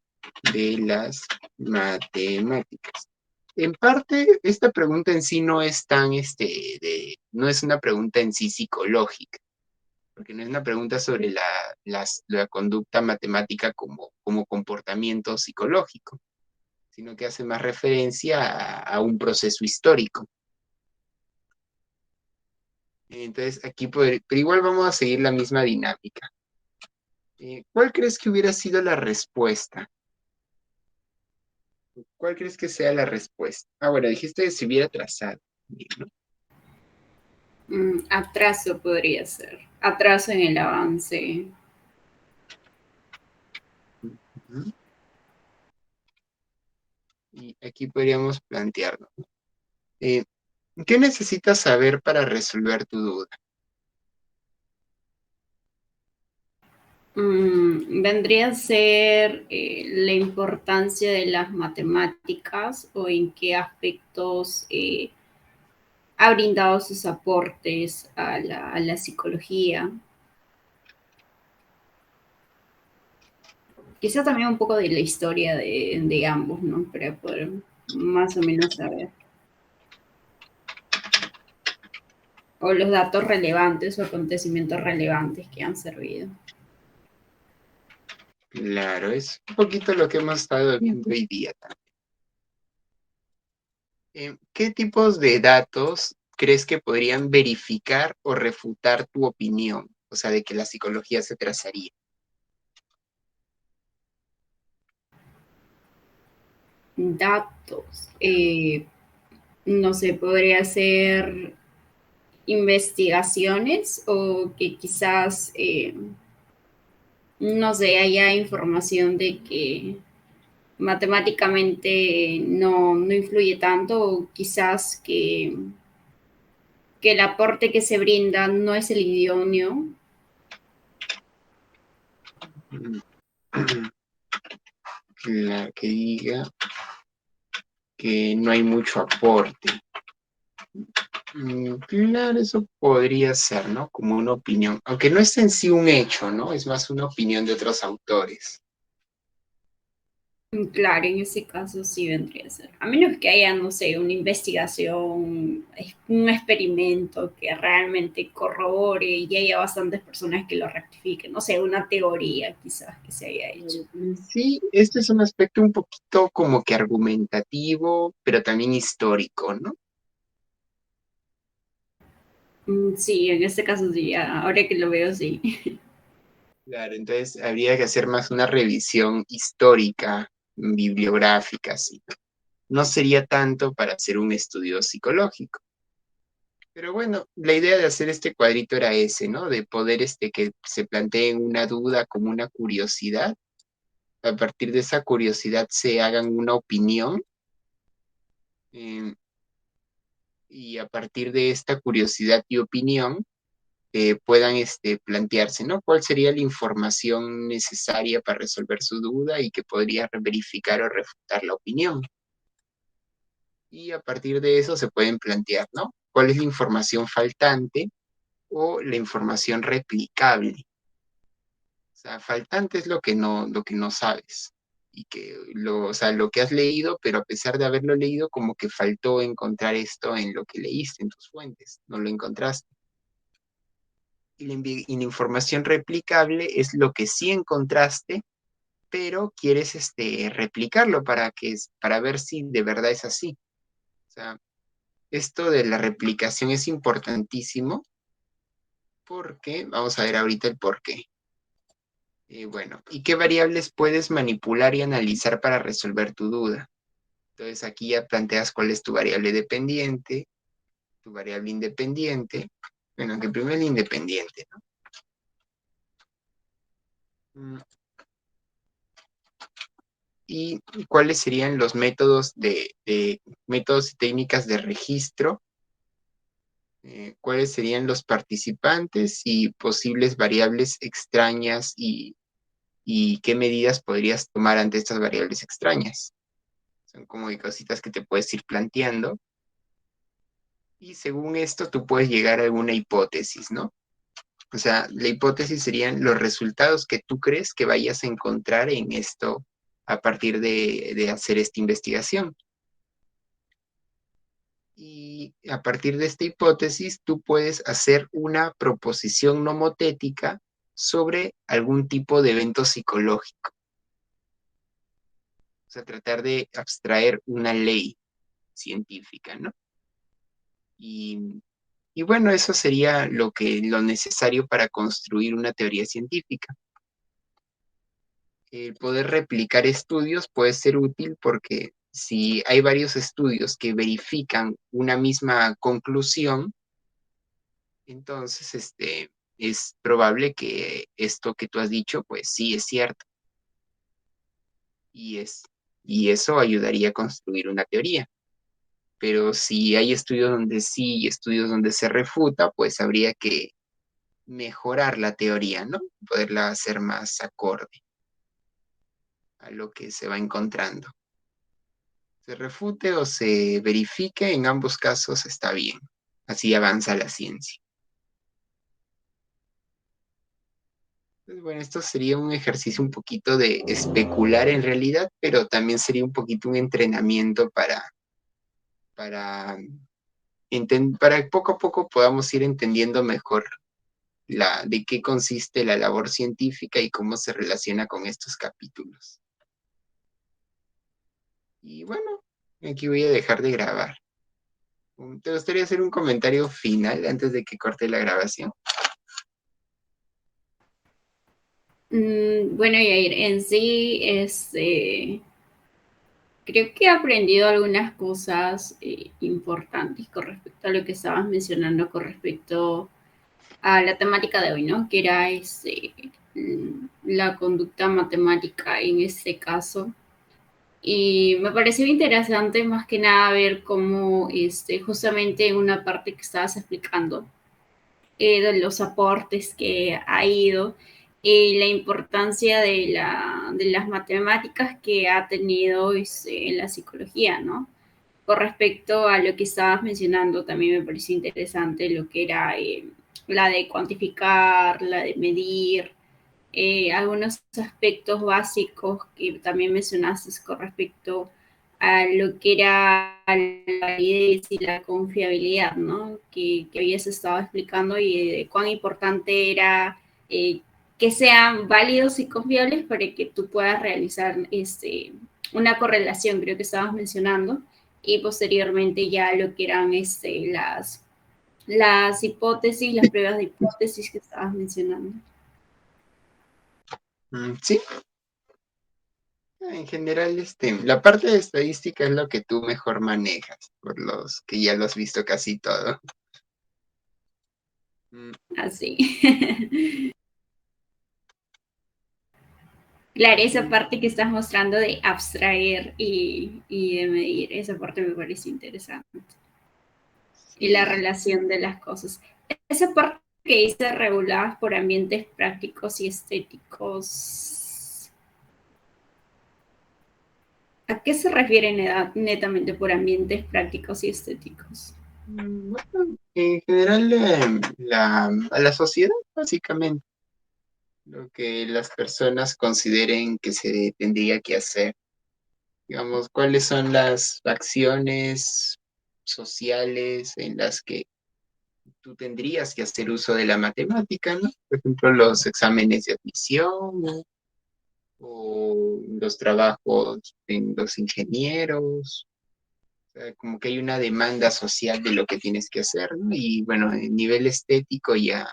de las matemáticas? En parte, esta pregunta en sí no es tan, no es una pregunta en sí psicológica, porque no es una pregunta sobre la conducta matemática como comportamiento psicológico, sino que hace más referencia a un proceso histórico. Entonces, aquí, pero igual vamos a seguir la misma dinámica. ¿Cuál crees que hubiera sido la respuesta? ¿Cuál crees que sea la respuesta? Ah, bueno, dijiste que se hubiera trazado, ¿no? Atraso podría ser. Atraso en el avance. Ujú. Y aquí podríamos plantearlo. Eh, ¿Qué necesitas saber para resolver tu duda? Vendría a ser la importancia de las matemáticas o en qué aspectos ha brindado sus aportes a la psicología. Quizá también un poco de la historia de ambos, ¿no? Para poder más o menos saber. O los datos relevantes o acontecimientos relevantes que han servido. Claro, es un poquito lo que hemos estado viendo hoy día también. ¿Qué tipos de datos crees que podrían verificar o refutar tu opinión? O sea, de que la psicología se trazaría. Datos. No sé, podría ser investigaciones o que quizás, no sé, haya información de que matemáticamente no influye tanto o quizás que el aporte que se brinda no es el idóneo. Que diga que no hay mucho aporte. Claro, eso podría ser, ¿no? Como una opinión, aunque no es en sí un hecho, ¿no? Es más una opinión de otros autores. Claro, en ese caso sí vendría a ser. A menos que haya, no sé, una investigación, un experimento que realmente corrobore y haya bastantes personas que lo rectifiquen. No sé, una teoría quizás que se haya hecho. Sí, este es un aspecto un poquito como que argumentativo, pero también histórico, ¿no? Sí, en este caso sí, ahora que lo veo, sí. Claro, entonces habría que hacer más una revisión histórica, bibliográfica, sí. No sería tanto para hacer un estudio psicológico. Pero bueno, la idea de hacer este cuadrito era ese, ¿no? De poder que se planteen una duda como una curiosidad. A partir de esa curiosidad se hagan una opinión. eh, y a partir de esta curiosidad y opinión puedan plantearse, ¿no? ¿Cuál sería la información necesaria para resolver su duda y que podría verificar o refutar la opinión? Y a partir de eso se pueden plantear, ¿no? ¿Cuál es la información faltante o la información replicable? O sea, faltante es lo que no sabes. y que o sea, lo que has leído, pero a pesar de haberlo leído, como que faltó encontrar esto en lo que leíste, en tus fuentes, no lo encontraste. Y la información replicable es lo que sí encontraste, pero quieres replicarlo para ver si de verdad es así. O sea, esto de la replicación es importantísimo porque, vamos a ver ahorita el por qué. Bueno, ¿y qué variables puedes manipular y analizar para resolver tu duda? Entonces aquí ya planteas cuál es tu variable dependiente, tu variable independiente. Bueno, que primero es la independiente, ¿no? Y cuáles serían los métodos métodos y técnicas de registro, cuáles serían los participantes y posibles variables extrañas y qué medidas podrías tomar ante estas variables extrañas. Son como de cositas que te puedes ir planteando. Y según esto, tú puedes llegar a alguna hipótesis, ¿no? O sea, la hipótesis serían los resultados que tú crees que vayas a encontrar en esto a partir de hacer esta investigación. Y a partir de esta hipótesis, tú puedes hacer una proposición nomotética sobre algún tipo de evento psicológico. O sea, tratar de abstraer una ley científica, ¿no? Y bueno, eso sería lo necesario para construir una teoría científica. El poder replicar estudios puede ser útil porque si hay varios estudios que verifican una misma conclusión, entonces es probable que esto que tú has dicho, pues sí es cierto. Y, y eso ayudaría a construir una teoría. Pero si hay estudios donde sí y estudios donde se refuta, pues habría que mejorar la teoría, ¿no? Poderla hacer más acorde a lo que se va encontrando. Se refute o se verifique, en ambos casos está bien. Así avanza la ciencia. Entonces, bueno, esto sería un ejercicio un poquito de especular en realidad, pero también sería un poquito un entrenamiento para, para poco a poco podamos ir entendiendo mejor de qué consiste la labor científica y cómo se relaciona con estos capítulos. Y bueno, aquí voy a dejar de grabar. ¿Te gustaría hacer un comentario final antes de que corte la grabación? Bueno, Yair, en sí, creo que he aprendido algunas cosas importantes con respecto a lo que estabas mencionando con respecto a la temática de hoy, ¿no? Que era la conducta matemática en este caso. Y me pareció interesante más que nada ver cómo justamente en una parte que estabas explicando de los aportes que ha ido y la importancia de las matemáticas que ha tenido en la psicología, ¿no? Con respecto a lo que estabas mencionando, también me pareció interesante lo que era la de cuantificar, la de medir, algunos aspectos básicos que también mencionaste con respecto a lo que era la validez y la confiabilidad, ¿no? Que habías estado explicando y de cuán importante era que sean válidos y confiables para que tú puedas realizar una correlación, creo que estabas mencionando, y posteriormente ya lo que eran las hipótesis, las pruebas de hipótesis que estabas mencionando. Sí. En general, la parte de estadística es lo que tú mejor manejas, por los que ya lo has visto casi todo. Así. Claro, esa parte que estás mostrando de abstraer y de medir, esa parte me parece interesante. Y la relación de las cosas. Esa parte que dice reguladas por ambientes prácticos y estéticos. ¿A qué se refiere netamente por ambientes prácticos y estéticos? Bueno, en general a la sociedad, básicamente. lo que las personas consideren que se tendría que hacer. Digamos, cuáles son las acciones sociales en las que tú tendrías que hacer uso de la matemática, ¿no? Por ejemplo, los exámenes de admisión, ¿no? O los trabajos en los ingenieros. O sea, como que hay una demanda social de lo que tienes que hacer, ¿no? Y bueno, en nivel estético ya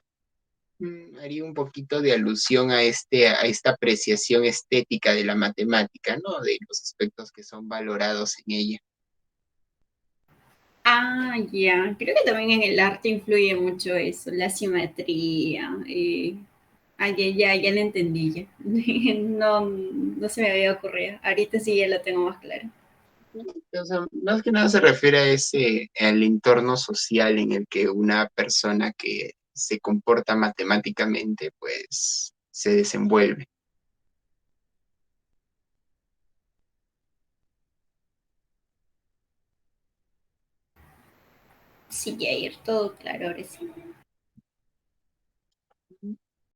haría un poquito de alusión a a esta apreciación estética de la matemática, ¿no? De los aspectos que son valorados en ella. Ah, ya. Creo que también en el arte influye mucho eso, la simetría. Ya lo entendí ya. No, no se me había ocurrido. Ahorita sí ya lo tengo más claro. O sea, más que nada se refiere a al entorno social en el que una persona que se comporta matemáticamente, pues se desenvuelve. Sí, Jair, todo claro ahora sí.